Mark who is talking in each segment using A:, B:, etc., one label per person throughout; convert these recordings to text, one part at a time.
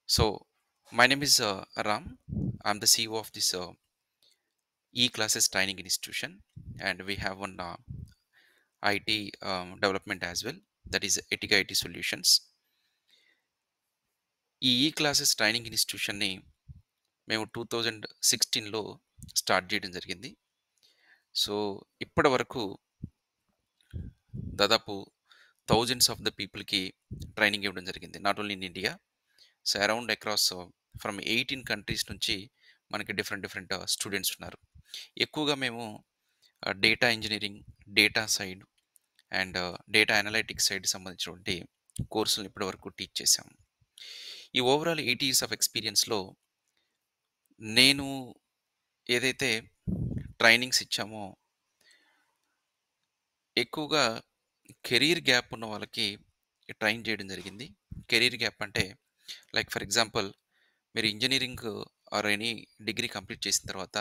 A: So, my name is Ram. I'm the CEO of this e-classes training institution, and we have one IT development as well. That is Etika IT Solutions. ఈ classes training ఇన్స్టిట్యూషన్ని మేము 2016లో start చేయడం జరిగింది. So ఇప్పటి వరకు దాదాపు thousands of the పీపుల్కి training ఇవ్వడం జరిగింది. Not only in India, so around across from 18 countries నుంచి మనకి డిఫరెంట్ డిఫరెంట్ స్టూడెంట్స్ ఉన్నారు. ఎక్కువగా మేము data engineering, data side and data analytics side సంబంధించినటువంటి కోర్సులను ఇప్పటివరకు టీచ్ చేశాము. ఈ ఓవరాల్ 8 ఇయర్స్ ఆఫ్ ఎక్స్పీరియన్స్లో నేను ఏదైతే ట్రైనింగ్స్ ఇచ్చామో ఎక్కువగా కెరీర్ గ్యాప్ ఉన్న వాళ్ళకి ట్రైన్ చేయడం జరిగింది. కెరీర్ గ్యాప్ అంటే లైక్ ఫర్ ఎగ్జాంపుల్, మీరు engineering or any degree complete చేసిన తర్వాత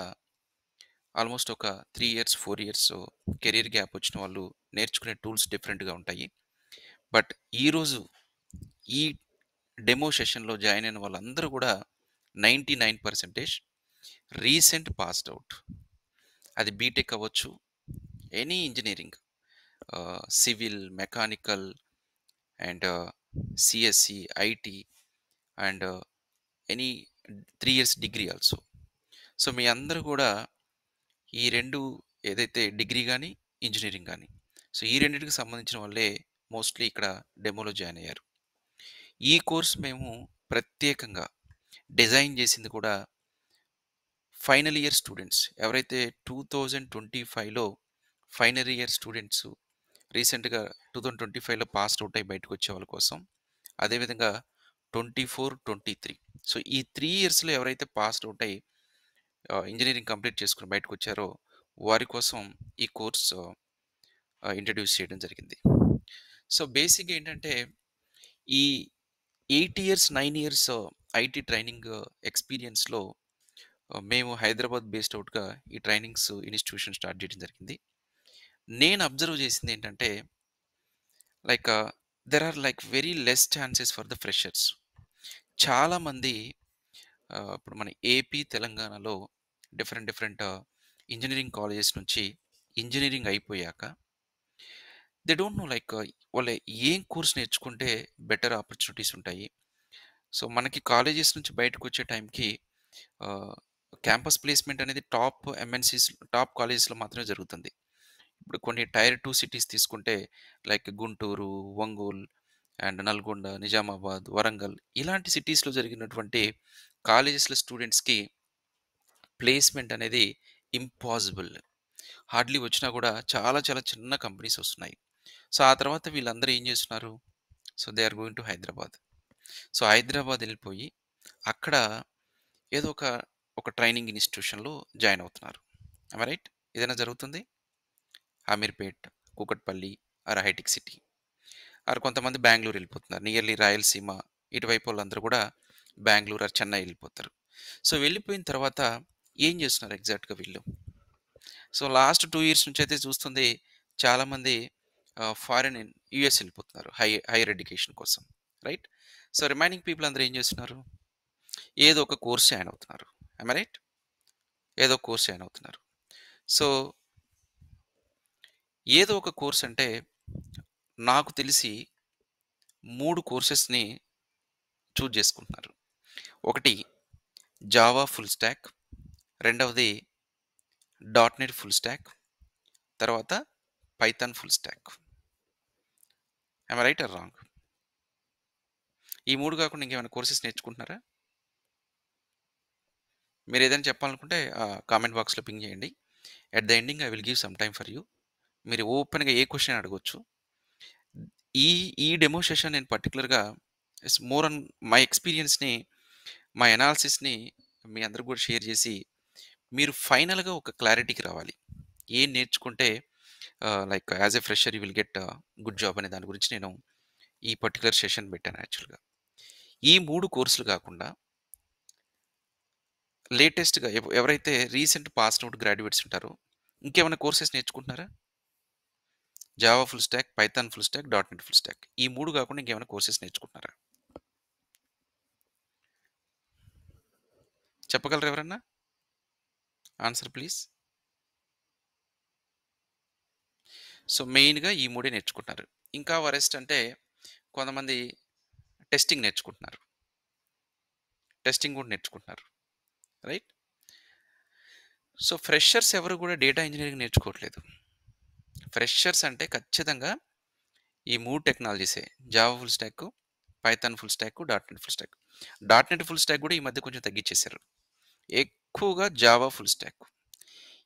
A: ఆల్మోస్ట్ ఒక 3 ఇయర్స్ 4 ఇయర్స్ కెరీర్ గ్యాప్ వచ్చిన వాళ్ళు నేర్చుకునే టూల్స్ డిఫరెంట్గా ఉంటాయి. బట్ ఈరోజు ఈ డెమో సెషన్లో జాయిన్ అయిన వాళ్ళందరూ కూడా 99% రీసెంట్ పాస్డ్ అవుట్. అది బీటెక్ అవ్వచ్చు, any engineering, civil, mechanical and CSC, IT and any 3 years degree also. So మీ అందరూ కూడా ఈ రెండు, ఏదైతే డిగ్రీ కానీ ఇంజనీరింగ్ కానీ, సో ఈ రెండింటికి సంబంధించిన వాళ్ళే మోస్ట్లీ ఇక్కడ డెమోలో జాయిన్ అయ్యారు. ఈ కోర్స్ మేము ప్రత్యేకంగా డిజైన్ చేసింది కూడా ఫైనల్ ఇయర్ స్టూడెంట్స్ ఎవరైతే 2025లో ఫైనల్ ఇయర్ స్టూడెంట్స్ రీసెంట్గా 2025లో పాస్డ్ అవుట్ అయి బయటకు వచ్చే వాళ్ళ కోసం, అదేవిధంగా 24, 23, సో ఈ 3 ఇయర్స్లో ఎవరైతే పాస్డ్ అవుట్ అయ్యి ఇంజనీరింగ్ కంప్లీట్ చేసుకుని బయటకు వచ్చారో వారి కోసం ఈ కోర్స్ ఇంట్రడ్యూస్ చేయడం జరిగింది. సో బేసిక్గా ఏంటంటే ఈ 8 ఇయర్స్ 9 ఇయర్స్ ఐటీ ట్రైనింగ్ ఎక్స్పీరియన్స్లో మేము హైదరాబాద్ బేస్డ్ అవుట్గా ఈ ట్రైనింగ్స్ ఇన్స్టిట్యూషన్ స్టార్ట్ చేయడం జరిగింది. నేను అబ్జర్వ్ చేసింది ఏంటంటే like there are like very less chances for the freshers. చాలామంది ఇప్పుడు మన ఏపీ, తెలంగాణలో డిఫరెంట్ డిఫరెంట్ ఇంజనీరింగ్ కాలేజెస్ నుంచి ఇంజనీరింగ్ అయిపోయాక దే డోంట్ నో లైక్ వాళ్ళు ఏం కోర్స్ నేర్చుకుంటే బెటర్ ఆపర్చునిటీస్ ఉంటాయి. సో మనకి కాలేజెస్ నుంచి బయటకు వచ్చే టైంకి క్యాంపస్ ప్లేస్మెంట్ అనేది టాప్ ఎంఎన్సీస్, టాప్ కాలేజెస్లో మాత్రమే జరుగుతుంది. ఇప్పుడు కొన్ని టైర్ 2 సిటీస్ తీసుకుంటే లైక్ గుంటూరు, ఒంగోలు అండ్ నల్గొండ, నిజామాబాద్, వరంగల్ ఇలాంటి సిటీస్లో జరిగినటువంటి కాలేజెస్లో స్టూడెంట్స్కి ప్లేస్మెంట్ అనేది ఇంపాసిబుల్. హార్డ్లీ వచ్చినా కూడా చాలా చాలా చిన్న కంపెనీస్ వస్తున్నాయి. సో ఆ తర్వాత వీళ్ళందరూ ఏం చేస్తున్నారు, so they are going to Hyderabad. So Hyderabad వెళ్ళిపోయి అక్కడ ఏదో ఒక ట్రైనింగ్ ఇన్స్టిట్యూషన్లో జాయిన్ అవుతున్నారు. రైట్, ఏదైనా జరుగుతుంది Ameerpet, Kukatpally or hitech city, or కొంతమంది బెంగళూరు వెళ్ళిపోతున్నారు. నియర్లీ రాయలసీమ ఇటువైపు వాళ్ళందరూ కూడా బెంగళూరు ఆర్ చెన్నై వెళ్ళిపోతారు. సో వెళ్ళిపోయిన తర్వాత ఏం చేస్తున్నారు ఎగ్జాక్ట్గా వీళ్ళు? సో లాస్ట్ 2 ఇయర్స్ నుంచి అయితే చూస్తుంది చాలామంది ఫారిన్ యూఎస్ వెళ్ళిపోతున్నారు హైయర్ ఎడ్యుకేషన్ కోసం. రైట్. సో రిమైనింగ్ పీపుల్ అందరూ ఏం చేస్తున్నారు, ఏదో ఒక కోర్స్ జాయిన్ అవుతున్నారు. రైట్, ఏదో కోర్స్ జాయిన్ అవుతున్నారు. సో ఏదో ఒక కోర్స్ అంటే నాకు తెలిసి 3 కోర్సెస్ని చూజ్ చేసుకుంటున్నారు. ఒకటి జావా ఫుల్ స్టాక్, రెండవది డాట్ నెట్ ఫుల్ స్టాక్, తర్వాత Python full stock. Right or wrong? ఈ 3 కాకుండా ఇంకేమైనా కోర్సెస్ నేర్చుకుంటున్నారా? మీరు ఏదైనా చెప్పాలనుకుంటే కామెంట్ బాక్స్లో పింగ్ చేయండి. At the ending I will give some time for you. మీరు ఓపెన్గా ఏ క్వశ్చన్ అడగొచ్చు. ఈ ఈ డెమో సెషన్ నేను పర్టికులర్గా ఇట్స్ మోర్ ఆన్ మై ఎక్స్పీరియన్స్ని, మా ఎనాలిసిస్ని మీ అందరికి కూడా షేర్ చేసి మీరు ఫైనల్గా ఒక క్లారిటీకి రావాలి. ఏం నేర్చుకుంటే like as a fresher you will get good job అనే దాని గురించి నేను ఈ పర్టికులర్ సెషన్ పెట్టాను యాక్చువల్గా. ఈ 3 కోర్సులు కాకుండా లేటెస్ట్గా ఎవరైతే రీసెంట్ పాస్డ్ అవుట్ గ్రాడ్యుయేట్స్ ఉంటారో ఇంకేమైనా కోర్సెస్ నేర్చుకుంటున్నారా? Java full stack, Python full stack, dot net full stack, ఈ 3 కాకుండా ఇంకేమైనా కోర్సెస్ నేర్చుకుంటున్నారా? చెప్పగలరా ఎవరన్నా? Answer please. సో, మెయిన్‌గా ఈ మూడే నేర్చుకుంటున్నారు. ఇంకా వరెస్ట్ అంటే కొంతమంది టెస్టింగ్ నేర్చుకుంటున్నారు. టెస్టింగ్ కూడా నేర్చుకుంటున్నారు. రైట్? సో, ఫ్రెషర్స్ ఎవరు కూడా డేటా ఇంజినీరింగ్ నేర్చుకోవట్లేదు. ఫ్రెషర్స్ అంటే ఖచ్చితంగా ఈ 3 టెక్నాలజీసే. Java full stack, Python full stack, dot net full stack. Dot net full stack కూడా ఈ మధ్య కొంచెం తగ్గిచ్చేశారు. ఎక్కువగా జావా ఫుల్ స్టాక్.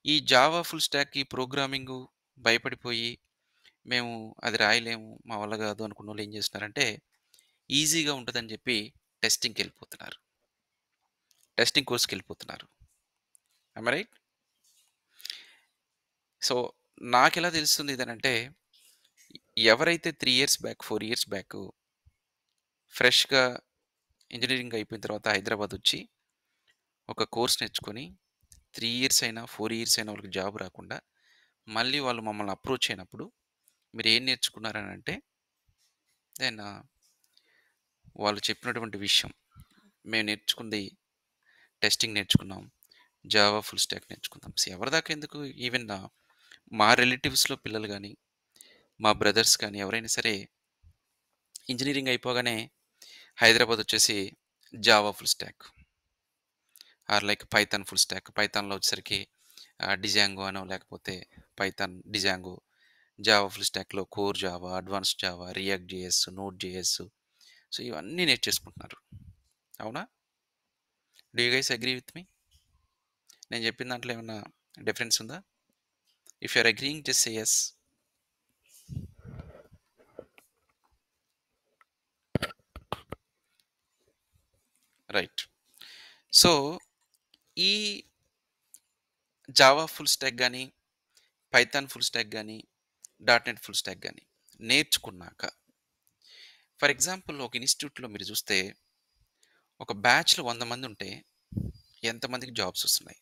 A: ఈ జావా ఫుల్ స్టాక్ ఈ ప్రోగ్రామింగు భయపడిపోయి, మేము అది రాయలేము, మా వల్ల కాదు అనుకున్నోళ్ళు ఏం చేస్తున్నారంటే, ఈజీగా ఉంటదని చెప్పి టెస్టింగ్‌కెళ్ళిపోతున్నారు. టెస్టింగ్ కోర్స్‌కెళ్ళిపోతున్నారు. Am I right? సో, నాకెలా తెలుస్తుంది ఇదనంటే, ఎవరైతే 3 ఇయర్స్ బ్యాక్, 4 ఇయర్స్ బ్యాకు ఫ్రెష్‌గా ఇంజినీరింగ్ అయిపోయిన తర్వాత హైదరాబాదొచ్చి, ఒక కోర్స్ నేర్చుకొని 3 ఇయర్స్ అయినా, 4 ఇయర్స్ అయినా వాళ్ళకి జాబ్ రాకుండా, మళ్ళీ వాళ్ళు మమ్మల్ని అప్రోచ్ అయినప్పుడు, మీరేం నేర్చుకున్నారనంటే, దెన్ వాళ్ళు చెప్పినటువంటి విషయం, మేము నేర్చుకుంది టెస్టింగ్ నేర్చుకున్నాం. జావా ఫుల్ స్టాక్ నేర్చుకున్నాం. ఎవరిదాకా ఎందుకు ఈవెన్ మా రిలేటివ్స్‌లో పిల్లలు గాని, మా బ్రదర్స్ కానీ ఎవరైనా సరే ఇంజినీరింగ్ అయిపోగానే హైదరాబాదొచ్చేసి Java full stack or like Python full stack. పైథాన్‌లో వచ్చేసరికి డిజాంగో అనో లేకపోతే పైథాన్ డిజాంగో, జావా ఫుల్ స్టాక్‌లో core Java, advanced Java, React JS, Node JS so, ఇవన్నీ నేర్చేసుకుంటున్నారు. అవునా? Do you guys agree with me? నేను చెప్పిన దాంట్లో ఏమన్నా డిఫరెన్స్ ఉందా? If you are agreeing just say yes. Right. So, ఈ జావా ఫుల్ స్టాక్ గాని, పైథాన్ ఫుల్ స్టాక్ గాని, డాట్ నెట్ ఫుల్ స్టాక్ గాని నేర్చుకున్నాక ఫర్ ఎగ్జాంపుల్ ఒక ఇన్‌స్టిట్యూట్‌లో మీరు చూస్తే ఒక బ్యాచ్‌లో 100 మందుంటే ఎంతమందికి జాబ్స్ వస్తున్నాయి?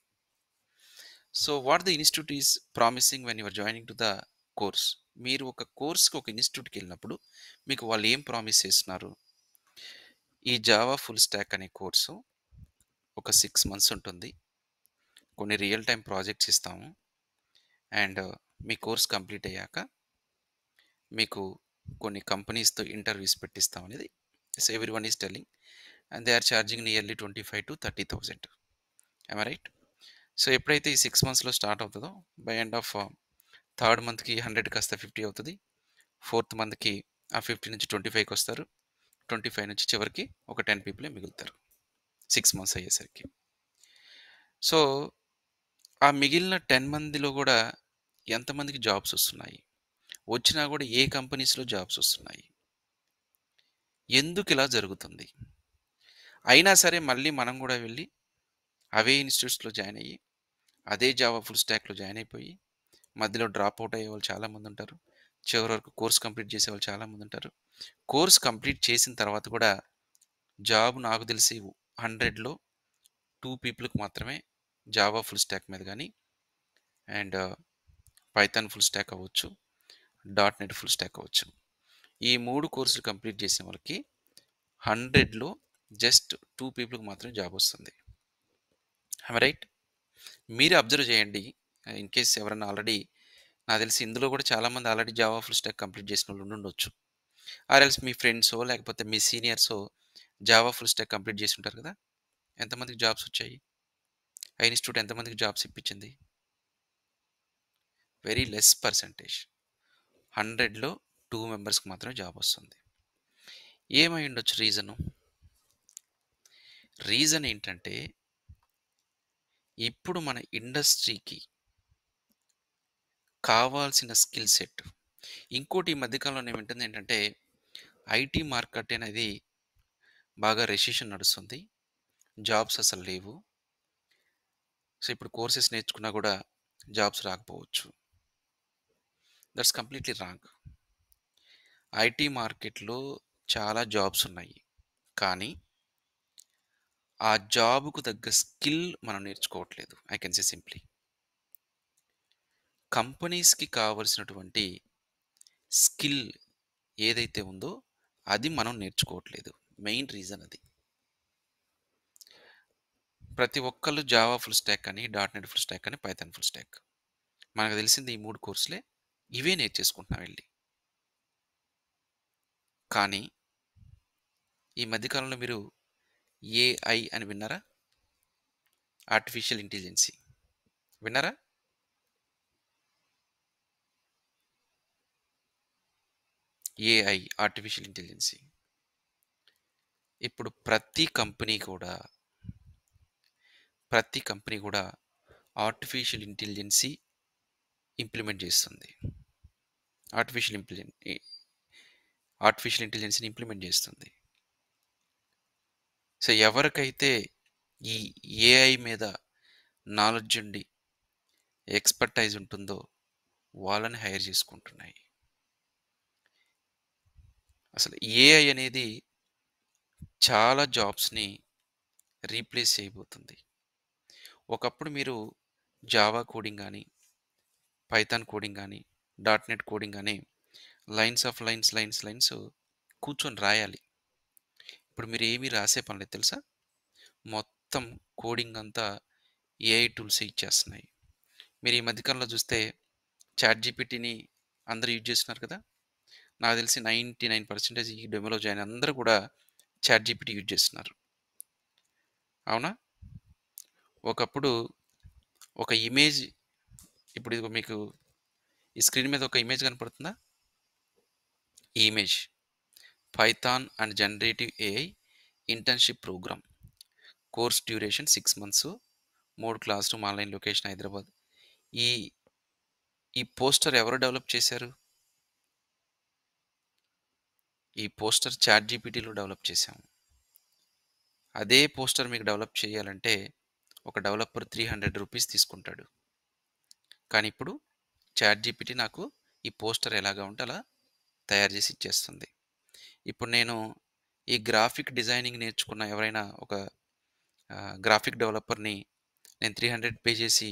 A: So, what the institute is promising when you are joining to the course. మీరు ఒక కోర్స్‌కి ఒక ఇన్‌స్టిట్యూట్‌కెళ్ళినప్పుడు మీకు వాళ్ళు ఏం ప్రామిస్ చేస్తున్నారు? ఈ జావా ఫుల్ స్టాక్ అనే కోర్సు ఒక 6 మంత్స్ ఉంటుంది. కొన్ని రియల్ టైమ్ ప్రాజెక్ట్స్ ఇస్తాము. అండ్ మీ కోర్స్ కంప్లీట్ అయ్యాక మీకు కొన్ని కంపెనీస్‌తో ఇంటర్వ్యూస్ పెట్టిస్తాం అనేది everyone is telling. And they are charging nearly 25,000-30,000. Am I right? So, ఎప్పుడైతే ఈ 6 మంత్స్‌లో స్టార్ట్ అవుతదో బై ఎండ్ ఆఫ్ థర్డ్ మంత్‌కి 100 కాస్త 50 అవుతది. ఫోర్త్ మంత్‌కి ఆ 50 నుంచి 25కొస్తారు. 25 నుంచి చివరికి ఒక 10 పీపులే మిగులుతారు. 6 మంత్స్ అయ్యేసరికి. సో, ఆ మిగిలిన 10 మందిలో గూడా ఎంతమందికి జాబ్స్ వస్తున్నాయి? వచ్చినా గూడా ఏ కంపెనీస్‌లో జాబ్స్ వస్తున్నాయి? ఎందుకిలా జరుగుతుంది? అయినా సరే మళ్ళీ మనం గూడా వెళ్లి అవే ఇన్‌స్టిట్యూట్స్‌లో జాయిన్ అయ్యి, అదే జావా ఫుల్ స్టాక్‌లో జాయిన్ అయిపోయి, మధ్యలో డ్రాప్ ఔట్ అయ్యేవాళ్ళు చాలామందుంటారు. చివరి వరకు కోర్స్ కంప్లీట్ చేసేవాళ్ళు చాలామందుంటారు. కోర్స్ కంప్లీట్ చేసిన తర్వాత కూడా జాబ్ నాకు తెలిసి 100లో 2 పీపుల్‌కి మాత్రమే జావా ఫుల్ స్టాక్ మీద గాని అండ్ పైథాన్ ఫుల్ స్టాక్ అవ్వచ్చు, డాట్ నెట్ ఫుల్ స్టాక్ అవ్వచ్చు. ఈ 3 కోర్సులు కంప్లీట్ చేసిన వాళ్ళకి 100లో జస్ట్ 2 పీపుల్‌కి మాత్రమే జాబ్ వస్తుంది. Am I right? మీరే అబ్జర్వ్ చేయండి. ఇన్ కేస్ ఎవరన్నా ఆల్రెడీ నాకు తెలిసి ఇందులో కూడా చాలామంది already Java full stack complete చేసినోళ్ళు ఉండుండొచ్చు. ఆర్ ఎల్స్ మీ ఫ్రెండ్సో లేకపోతే మీ సీనియర్సో జావా ఫుల్ స్టాక్ కంప్లీట్ చేసి ఉంటారు కదా! ఎంతమందికి జాబ్స్ వచ్చాయి? ఆ ఇన్‌స్టిట్యూట్ ఎంతమందికి జాబ్స్ ఇప్పించింది? Very less percentage. 100లో 2 మెంబర్స్‌కి మాత్రమే జాబ్ వస్తుంది. ఏమై ఉండొచ్చు రీజను? రీజన్ ఏంటంటే, ఇప్పుడు మన ఇండస్ట్రీకి కావాల్సిన స్కిల్ సెట్ ఇంకోటి ఈ మధ్య కాలంలో నేను వింటుంది ఏంటంటే, ఐటీ మార్కెట్ అనేది బాగా రెసిషన్ నడుస్తుంది. జాబ్స్ అసలు లేవు. సో, ఇప్పుడు కోర్సెస్ నేర్చుకున్నా కూడా జాబ్స్ రాకపోవచ్చు. That's completely wrong. ఐటీ మార్కెట్‌లో చాలా జాబ్స్ ఉన్నాయి. కానీ, ఆ జాబ్‌కు తగ్గ స్కిల్ మనం నేర్చుకోవట్లేదు. I can say simply. కంపెనీస్‌కి కావాల్సినటువంటి స్కిల్ ఏదైతే ఉందో, అది మనం నేర్చుకోవట్లేదు. మెయిన్ రీజన్ అది. ప్రతి ఒక్కళ్ళు జావా ఫుల్ స్టాక్ అని, డాట్ నెట్ ఫుల్ స్టాక్ అని, పైథాన్ ఫుల్ స్టాక్. మనకు తెలిసింది ఈ 3 కోర్సులే. ఇవే నేర్చేసుకుంటున్నాం ఎళ్లి. కానీ ఈ మధ్య కాలంలో మీరు ఏఐ అని విన్నారా? ఆర్టిఫిషియల్ ఇంటెలిజెన్సీ విన్నారా? AI artificial intelligence. ఇప్పుడు ప్రతి కంపెనీ కూడా ఆర్టిఫిషియల్ ఇంటెలిజెన్సీ ఇంప్లిమెంట్ చేస్తుంది. ఆర్టిఫిషియల్ ఇంటెలిజెన్ ఎ ఆర్టిఫిషియల్ ఇంటెలిజెన్స్‌ని ఇంప్లిమెంట్ చేస్తుంది. సో, ఎవరికైతే ఈ ఏఐ మీద నాలెడ్జ్ ఉండి, ఎక్స్‌పర్‌టైజ్ ఉంటుందో వాళ్ళని హైర్ చేసుకుంటున్నాయి. అసలు ఏఐ అనేది చాలా జాబ్స్‌ని రీప్లేస్ చేయబోతుంది. ఒకప్పుడు మీరు జావా కోడింగ్ గాని, పైథాన్ కోడింగ్ గాని, డాట్ నెట్ కోడింగ్ గాని లైన్స్ ఆఫ్ లైన్స్ కూర్చొని రాయాలి. ఇప్పుడు మీరు ఏమి రాసే పని లేదు తెలుసా? మొత్తం కోడింగ్ అంతా ఏఐ టూల్సే ఇచ్చేస్తున్నాయి. మీరు ఈ మధ్య కాలంలో చూస్తే చాట్ జీపీటీని అందరూ యూజ్ చేస్తున్నారు కదా! నాకు తెలిసి 99% ఈ డెమోలో జాయిన్ అందరూ కూడా చాట్ జీపీటీ యూజ్ చేస్తున్నారు. అవునా? ఒకప్పుడు ఒక ఇమేజ్ ఇప్పుడు ఇదిగో మీకు ఈ స్క్రీన్ మీద ఒక ఇమేజ్ కనపడుతుందా? ఈ image python and generative AI internship programme. Course duration 6 months. 3 classroom online location Hyderabad. ఈ ఈ పోస్టర్ ఎవరు డెవలప్ చేశారు? ఈ పోస్టర్ చాట్ జీపీటీలో డెవలప్ చేశాము. అదే పోస్టర్ మీకు డెవలప్ చేయాలంటే ఒక డెవలపర్ ₹300 తీసుకుంటాడు. కానీ ఇప్పుడు చాట్ జీపీటీ నాకు ఈ పోస్టర్ ఎలాగా ఉంటే అలా తయారు చేసి ఇచ్చేస్తుంది. ఇప్పుడు నేను ఈ గ్రాఫిక్ డిజైనింగ్ నేర్చుకున్న ఎవరైనా ఒక గ్రాఫిక్ డెవలపర్‌ని నేను 300 పే చేసి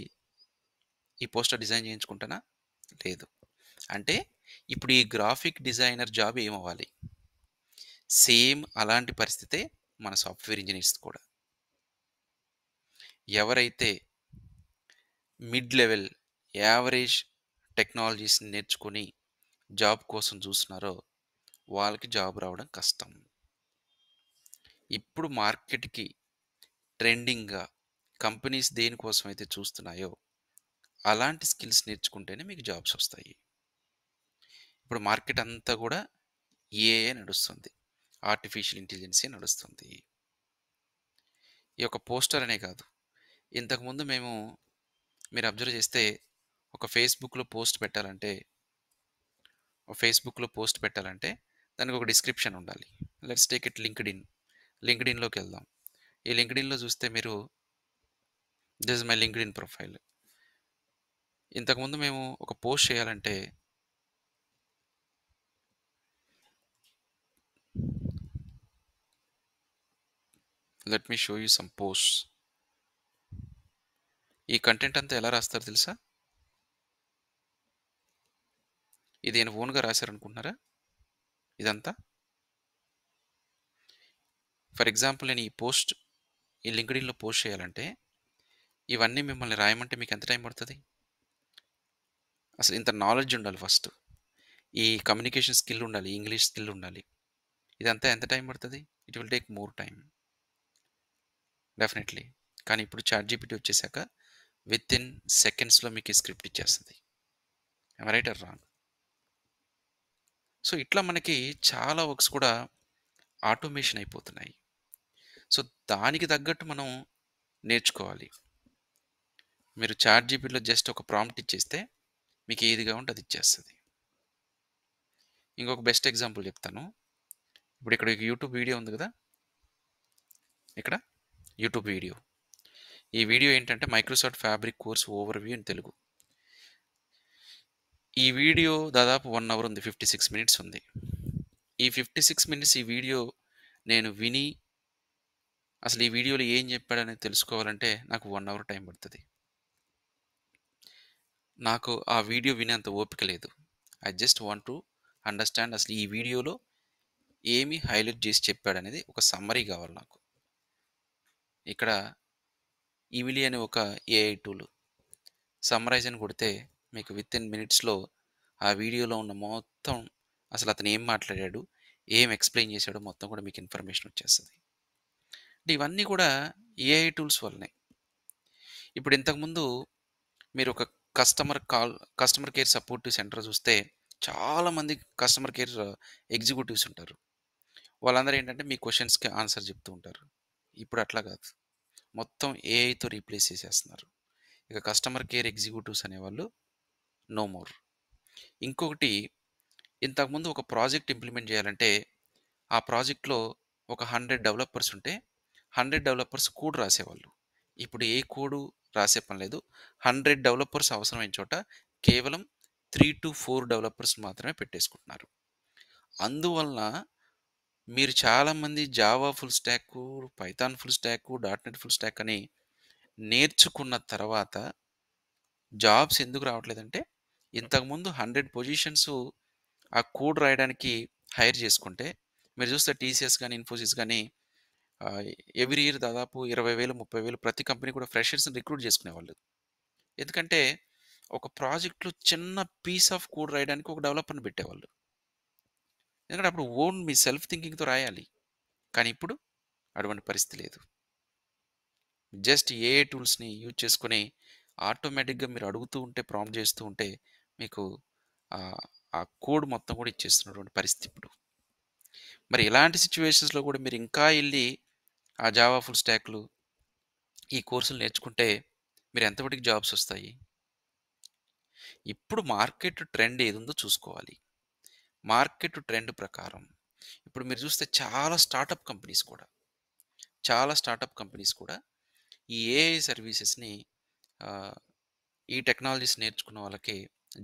A: ఈ పోస్టర్ డిజైన్ చేయించుకుంటానా? లేదు. అంటే ఇప్పుడు ఈ గ్రాఫిక్ డిజైనర్ జాబ్ ఏమవ్వాలి? సేమ్ అలాంటి పరిస్థితే మన సాఫ్ట్‌వేర్ ఇంజినీర్స్‌ది కూడా. ఎవరైతే మిడ్ లెవెల్, యావరేజ్ టెక్నాలజీస్‌ని నేర్చుకొని జాబ్ కోసం చూస్తున్నారో వాళ్ళకి జాబ్ రావడం కష్టం. ఇప్పుడు మార్కెట్‌కి ట్రెండింగ్‌గా కంపెనీస్ దేనికోసమైతే చూస్తున్నాయో అలాంటి స్కిల్స్ నేర్చుకుంటేనే మీకు జాబ్స్ వస్తాయి. ఇప్పుడు మార్కెట్ అంతా కూడా ఏఐ నడుస్తుంది. ఆర్టిఫిషియల్ ఇంటెలిజెన్సీ నడుస్తుంది. ఈ యొక్క పోస్టర్ అనే కాదు. ఇంతకుముందు మీరు అబ్జర్వ్ చేస్తే ఒక ఫేస్‌బుక్‌లో పోస్ట్ పెట్టాలంటే దానికి ఒక డిస్క్రిప్షన్ ఉండాలి. Let's take it LinkedIn. లింక్డ్ఇన్‌లోకెళ్దాం. ఈ లింక్డ్ఇన్‌లో చూస్తే మీరు this is my LinkedIn profile. ఇంతకుముందు మేము ఒక పోస్ట్ చేయాలంటే let me show you some posts. ఈ కంటెంట్ అంతా ఎలా రాస్తారో తెలుసా? ఇది నేను ఓన్‌గా రాశారనుకుంటున్నారా? ఇదంతా? ఫర్ ఎగ్జాంపుల్ నేను ఈ లింక్డ్ఇన్‌లో పోస్ట్ చేయాలంటే ఇవన్నీ మిమ్మల్ని రాయమంటే మీకు ఎంత టైం పడతది? అసలు ఇంత నాలెడ్జ్ ఉండాలి ఫస్ట్. ఈ కమ్యూనికేషన్ స్కిల్ ఉండాలి. ఇంగ్లీష్ స్కిల్ ఉండాలి. ఇదంతా ఎంత టైం పడతది? It will take more time. Definitely. కానీ ఇప్పుడు చాట్‌జీపీటీ వచ్చేసాక వితిన్ సెకండ్స్‌లో మీకు ఈ స్క్రిప్ట్ ఇచ్చేస్తది. Am I right or wrong? So, ఇట్లా మనకి చాలా వర్క్స్ కూడా ఆటోమేషన్ అయిపోతున్నాయి. సో, దానికి తగ్గట్టు మనం నేర్చుకోవాలి. మీరు చాట్‌జీపీటీలో జస్ట్ ఒక ప్రాంప్ట్ ఇచ్చేస్తే మీకు ఏది కావాలంటే అది ఇచ్చేస్తది. ఇంకొక బెస్ట్ ఎగ్జాంపుల్ చెప్తాను. ఇప్పుడు ఇక్కడ యూట్యూబ్ వీడియో ఉంది కదా! ఇక్కడ యూట్యూబ్ వీడియో. ఈ వీడియో ఏంటంటే Microsoft fabric course overview in Telugu. ఈ వీడియో దాదాపు 1 అవర్ ఉంది. 56 మినిట్స్ ఉంది. ఈ 56 మినిట్స్ ఈ వీడియో నేను విని అసలు ఈ వీడియోలో ఏం చెప్పాడనేది తెలుసుకోవాలంటే నాకు 1 అవర్ టైం పడతది. నాకు ఆ వీడియో వినేంత ఓపిక లేదు. I just want to understand అసలు ఈ వీడియోలో ఏమి హైలైట్ చేసి చెప్పాడనేది ఒక సమ్మరీ కావాలి నాకు. ఇక్కడ ఇమిలి అనే ఒక ఏఐ టూల్. సమ్మరైజ్ అని కొడితే మీకు వితిన్ మినిట్స్‌లో ఆ వీడియోలో ఉన్న మొత్తం అసలతను ఏం మాట్లాడాడు, ఏం ఎక్స్‌ప్లెయిన్ చేశాడో మొత్తం కూడా మీకు ఇన్ఫర్మేషన్ వచ్చేస్తది. అంటే ఇవన్నీ కూడా ఏఐ టూల్స్ వల్లనే. ఇప్పుడు ఇంతకుముందు మీరొక customer call customer care support centre చూస్తే చాలామంది కస్టమర్ కేర్ ఎగ్జిక్యూటివ్స్ ఉంటారు. వాళ్ళందరూ ఏంటంటే మీ క్వెషన్స్‌కి ఆన్సర్ చెప్తూ ఉంటారు. ఇప్పుడు అట్లా కాదు. మొత్తం ఏఐతో రీప్లేస్ చేసేస్తున్నారు. ఇక కస్టమర్ కేర్ ఎగ్జిక్యూటివ్స్ అనేవాళ్ళు నో మోర్. ఇంకొకటి ఇంతకుముందు ఒక ప్రాజెక్ట్ ఇంప్లిమెంట్ చేయాలంటే, ఆ ప్రాజెక్ట్‌లో ఒక 100 డెవలపర్స్ ఉంటే, 100 డెవలపర్స్ కోడ్ రాసేవాళ్ళు. ఇప్పుడు ఏ కోడు రాసే పని లేదు. 100 డెవలపర్స్ అవసరమైన చోట కేవలం 3-4 డెవలపర్స్ మాత్రమే పెట్టేసుకుంటున్నారు. అందువలన మీరు చాలామంది Java full stack, Python full stack, dot net full stock అని నేర్చుకున్న తర్వాత జాబ్స్ ఎందుకు రావట్లేదంటే, ఇంతకుముందు 100 పొజిషన్సు ఆ కోడ్ రాయడానికి హైర్ చేసుకుంటే, మీరు చూస్తే టీసీఎస్ గాని, ఇన్ఫోసిస్ గాని ఆహ్, ఎవ్రీ ఇయర్ దాదాపు 20,000, 30,000 ప్రతి కంపెనీ కూడా ఫ్రెషర్స్‌ని రిక్రూట్ చేసుకునేవాళ్ళు. ఎందుకంటే, ఒక ప్రాజెక్ట్‌లో చిన్న పీస్ ఆఫ్ కోడ్ రాయడానికి ఒక డెవలపర్‌ని పెట్టేవాళ్ళు. ఎందుకంటే, అప్పుడు ఓన్ మీ సెల్ఫ్ థింకింగ్‌తో రాయాలి. కానీ ఇప్పుడు అటువంటి పరిస్థితి లేదు. జస్ట్ ఏఐ టూల్స్‌ని యూజ్ చేసుకొని ఆటోమేటిక్‌గా మీరు అడుగుతూ ఉంటే, ప్రాంప్ట్ చేస్తూ ఉంటే మీకు ఆహ్, ఆ కోడ్ మొత్తం కూడా ఇచ్చేస్తున్నటువంటి పరిస్థితి ఇప్పుడు. మరి ఇలాంటి సిట్యుయేషన్స్‌లో కూడా మీరు ఇంకా ఎళ్లి ఆ జావా ఫుల్ స్టాక్‌లు ఈ కోర్సులు నేర్చుకుంటే మీరు ఎంతమటికి జాబ్స్ ఒస్తాయి? ఇప్పుడు మార్కెట్ ట్రెండ్ ఏదుందో చూసుకోవాలి. మార్కెట్ ట్రెండ్ ప్రకారం ఇప్పుడు మీరు చూస్తే చాలా స్టార్టప్ కంపెనీస్ కూడా ఈ ఏఐ సర్వీసెస్‌ని ఆహ్, ఈ టెక్నాలజీస్ నేర్చుకున్న వాళ్ళకే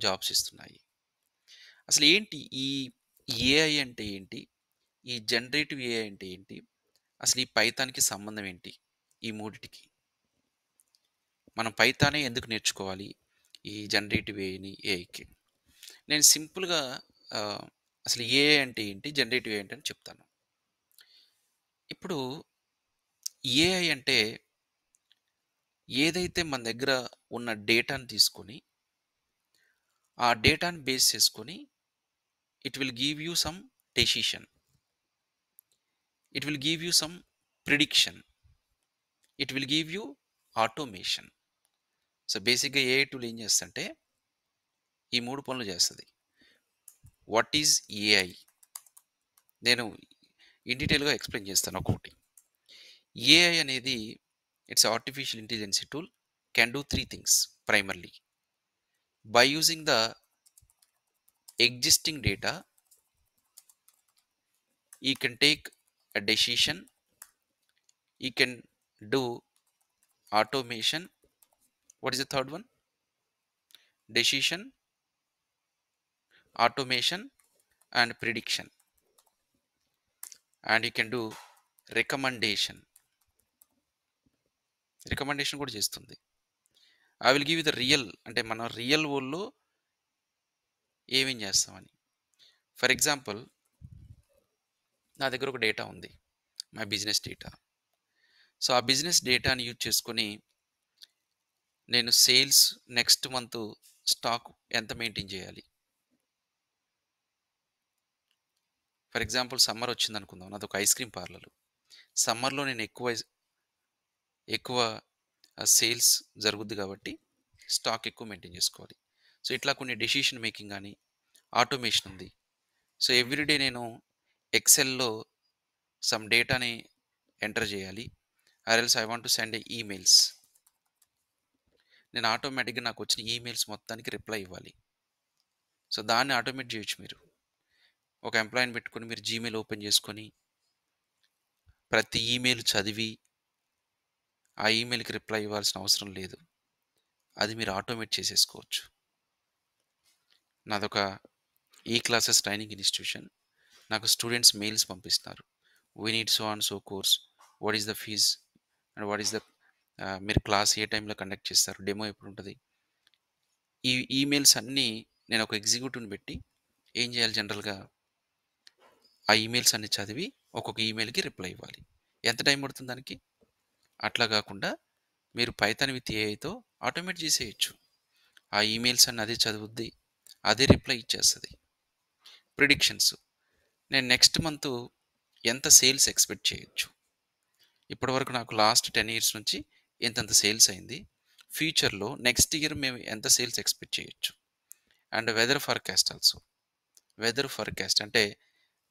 A: జాబ్స్ ఇస్తున్నాయి. అసలు ఏంటి ఈ ఏఐ అంటే ఏంటి? ఈ జనరేటివ్ ఏఐ అంటే ఏంటి? అసలు ఈ పైథాన్‌కి సంబంధం ఏంటి? ఈ మూడిటికి. మనం పైథానే ఎందుకు నేర్చుకోవాలి? ఈ జనరేటివ్ ఏఐకి. నేను సింపుల్‌గా ఆహ్, అసలు ఏఐ అంటే ఏంటి? జనరేటివ్ ఏఐ అంటే అని చెప్తాను. ఇప్పుడు ఏఐ అంటే ఏదైతే మన దగ్గర ఉన్న డేటాను తీసుకొని, ఆ డేటాను బేస్ చేసుకొని it will give you some decision. It will give you some prediction. It will give you automation. So, బేసిక్‌గా ఏఐ టూల్ ఏం చేస్తదంటే ఈ 3 పనులు చేస్తది. What is AI? నేను ఇన్ డీటెయిల్‌గా ఎక్స్‌ప్లెయిన్ చేస్తాను ఒక్కొక్కటి. ఏఐ అనేది it's artificial intelligence tool can do 3 things primarily. By using the existing data, you can take a decision, you can do automation. What is the third one? Decision, automation, and prediction. And you can do recommendation. Recommendation కూడా చేస్తుంది. I will give you the real అంటే మనం real వరల్డ్‌లో ఏమేం చేస్తామని. For example నా దగ్గర ఒక డేటా ఉంది. My business data. సో, ఆ బిజినెస్ డేటాని యూజ్ చేసుకొని నేను సేల్స్ నెక్స్ట్ మంత్ స్టాక్ ఎంత మెయింటైన్ చేయాలి? ఫర్ ఎగ్జాంపుల్ సమ్మర్ వచ్చిందనుకుందాం. నాదొక ఐస్ క్రీమ్ పార్లర్. సమ్మర్‌లో నేను ఎక్కువ సేల్స్ జరుగుద్ది కాబట్టి స్టాక్ ఎక్కువ మెయింటైన్ చేసుకోవాలి. సో, ఇట్లా కొన్ని డెసిషన్ మేకింగ్ గాని, ఆటోమేషన్ ఉంది. సో, ఎవ్రీడే నేను ఎక్సెల్‌లో సమ్ డేటాని ఎంటర్ చేయాలి. Or else I want to send emails. నేను ఆటోమేటిక్‌గా నాకొచ్చిన ఈమెయిల్స్ మొత్తానికి రిప్లై ఇవ్వాలి. సో, దాన్ని ఆటోమేట్ చేయొచ్చు మీరు. ఒక ఎంప్లాయీని పెట్టుకొని మీరు జీమెయిల్ ఓపెన్ చేసుకొని, ప్రతి ఈమెయిల్ చదివి, ఆ ఈమెయిల్‌కి రిప్లై ఇవ్వాల్సిన అవసరం లేదు. అది మీరు ఆటోమేట్ చేసేసుకోవచ్చు. నాదొక ఈ క్లాసెస్ ట్రైనింగ్ ఇన్‌స్టిట్యూషన్. నాకు స్టూడెంట్స్ మెయిల్స్ పంపిస్తున్నారు. We need so and so course. What is the fees? And what is the మీరు క్లాస్ ఏ టైంలో కండక్ట్ చేస్తారు? డెమో ఎప్పుడుంటది? ఈ ఈమెయిల్స్ అన్నీ నేను ఒక ఎగ్జిక్యూటివ్‌ని పెట్టి ఏం చేయాలి జనరల్‌గా ఆ ఈమెయిల్స్ అన్ని చదివి ఒక్కొక్క ఈమెయిల్‌కి రిప్లై ఇవ్వాలి. ఎంత టైం పడుతుంది దానికి? అట్లా గాకుండా మీరు పైథాన్ విత్ ఏఐతో ఆటోమేట్ చేసేయొచ్చు. ఆ ఈమెయిల్స్ అన్నీ అదే చదువుద్ది. అదే రిప్లై ఇచ్చేస్తది. ప్రిడిక్షన్స్. నేను నెక్స్ట్ మంతు ఎంత సేల్స్ ఎక్స్‌పెక్ట్ చేయొచ్చు. ఇప్పటివరకు నాకు లాస్ట్ 10 ఇయర్స్ నుంచి ఇంతంత సేల్స్ అయింది. ఫ్యూచర్‌లో నెక్స్ట్ ఇయర్ మేము ఎంత సేల్స్ ఎక్స్‌పెక్ట్ చేయొచ్చు. And weather forecast also. Weather forecast అంటే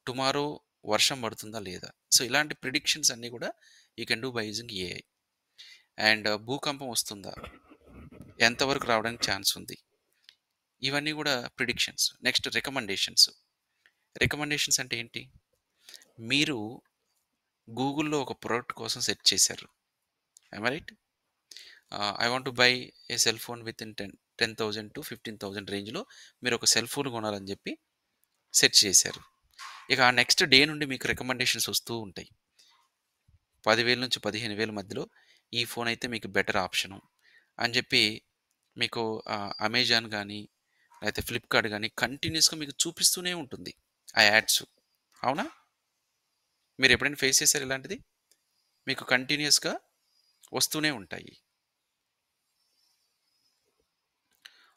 A: టుమారో వర్షం పడుతుందా లేదా? సో, ఇలాంటి ప్రిడిక్షన్స్ అన్నీ కూడా you can do by using AI. And భూకంపం వస్తుందా? ఎంతవరకు రావడానికి ఛాన్స్ ఉంది? ఇవన్నీ కూడా ప్రిడిక్షన్స్. Next recommendations. రికమెండేషన్స్ అంటే ఏంటి? మీరు గూగుల్‌లో ఒక ప్రొడక్ట్ కోసం సెర్చ్ చేశారు. Yam I right? I want to buy A cell phone within 10,000-15,000 రేంజ్‌లో మీరు ఒక సెల్ ఫోన్ కొనాలని చెప్పి సెర్చ్ చేశారు. ఇక ఆ నెక్స్ట్ డే నుండి మీకు రికమెండేషన్స్ వస్తూ ఉంటాయి. 10,000-15,000 మధ్యలో ఈ ఫోన్ అయితే మీకు బెటర్ ఆప్షను అని చెప్పి మీకు అమెజాన్ గానీ, లేతే ఫ్లిప్‌కార్ట్ గానీ కంటిన్యూయస్‌గా మీకు చూపిస్తూనే ఉంటుంది ఆ యాడ్స్. అవునా? మీరెప్పుడైనా ఫేస్ చేసారా ఇలాంటిది? మీకు కంటిన్యూయస్‌గా వస్తూనే ఉంటాయి.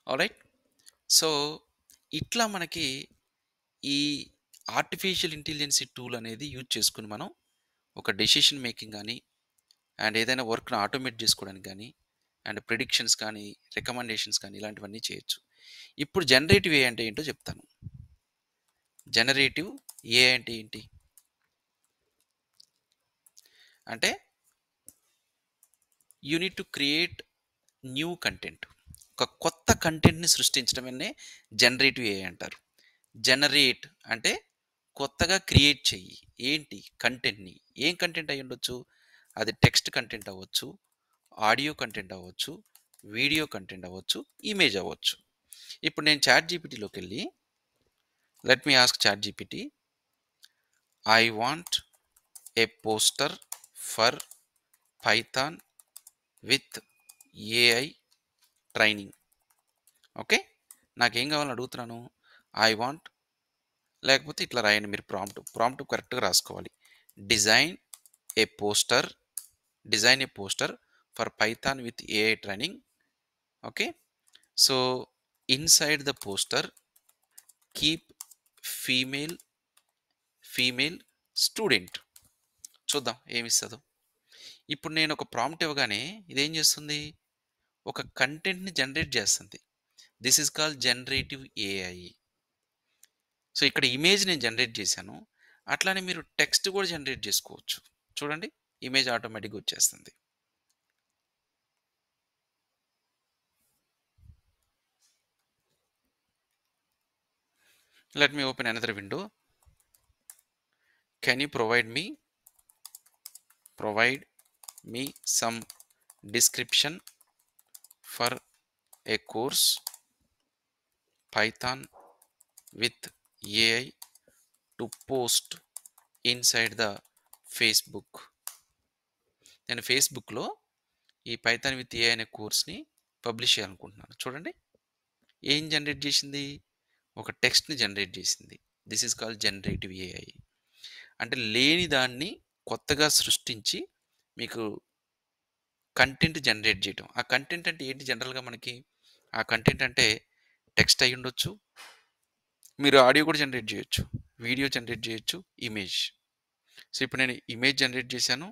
A: ఆల్‌రైట్. సో, ఇట్లా మనకి ఈ ఆర్టిఫిషియల్ ఇంటెలిజెన్సీ టూల్ అనేది యూజ్ చేసుకొని మనం ఒక డెసిషన్ మేకింగ్ గానీ, అండ్ ఏదైనా వర్క్‌ని ఆటోమేట్ చేసుకోవడానికి గానీ, అండ్ ప్రిడిక్షన్స్ కానీ, రికమెండేషన్స్ కానీ ఇలాంటివన్నీ చేయొచ్చు. ఇప్పుడు జనరేటివ్ ఏఐ అంటే ఏంటో చెప్తాను. జనరేటివ్ ఏఐ అంటే ఏంటి? అంటే you need to create new content. ఒక కొత్త కంటెంట్‌ని సృష్టించడమనే జనరేటివ్ ఏఐ అంటారు. జనరేట్ అంటే కొత్తగా క్రియేట్ చెయ్యి. ఏంటి? కంటెంట్‌ని. ఏం కంటెంట్ అయ్యుండొచ్చు? అది టెక్స్ట్ కంటెంట్ అవ్వచ్చు, ఆడియో కంటెంట్ అవ్వచ్చు, వీడియో కంటెంట్ అవ్వచ్చు, ఇమేజ్ అవ్వచ్చు. ఇప్పుడు నేను చాట్ జీపీటీలోకెళ్ళి let me ask ChatGPT, I want a poster for Python with AI training. Okay. నాకేం కావాలని అడుగుతున్నాను. ఐ వాంట్, లేకపోతే ఇట్లా రాయండి మీరు ప్రాంప్ట్ కరెక్ట్‌గా రాసుకోవాలి. Design A poster, design A poster for Python with AI training. Okay. So, inside the poster keep female female student. చూద్దాం ఏమిస్తదో. ఇప్పుడు నేను ఒక ప్రాంప్ట్ ఇవ్వగానే ఇదేం చేస్తుంది? ఒక కంటెంట్‌ని జనరేట్ చేస్తుంది. This is called generative AI. So, ఇక్కడ ఇమేజ్ నేను జనరేట్ చేశాను. అట్లానే మీరు టెక్స్ట్ కూడా జనరేట్ చేసుకోవచ్చు. చూడండి, ఇమేజ్ ఆటోమేటిక్‌గా వచ్చేస్తుంది. Let me open another window. Can you provide me some description for a course Python with AI to post inside the Facebook. నేను ఫేస్‌బుక్‌లో ఈ పైథాన్ విత్ ఏఐ అనే కోర్స్‌ని పబ్లిష్ చేయాలనుకుంటున్నాను. చూడండి, ఏం జనరేట్ చేసింది? ఒక టెక్స్ట్‌ని జనరేట్ చేసింది. This is called generative AI. అంటే లేని దాన్ని కొత్తగా సృష్టించి మీకు కంటెంట్ జనరేట్ చేయటం. ఆ కంటెంట్ అంటే ఏంటి జనరల్‌గా మనకి? ఆ కంటెంట్ అంటే టెక్స్ట్ అయ్యుండొచ్చు. మీరు ఆడియో కూడా జనరేట్ చేయొచ్చు. వీడియో జనరేట్ చేయొచ్చు. ఇమేజ్. సో, ఇప్పుడు నేను ఇమేజ్ జనరేట్ చేశాను.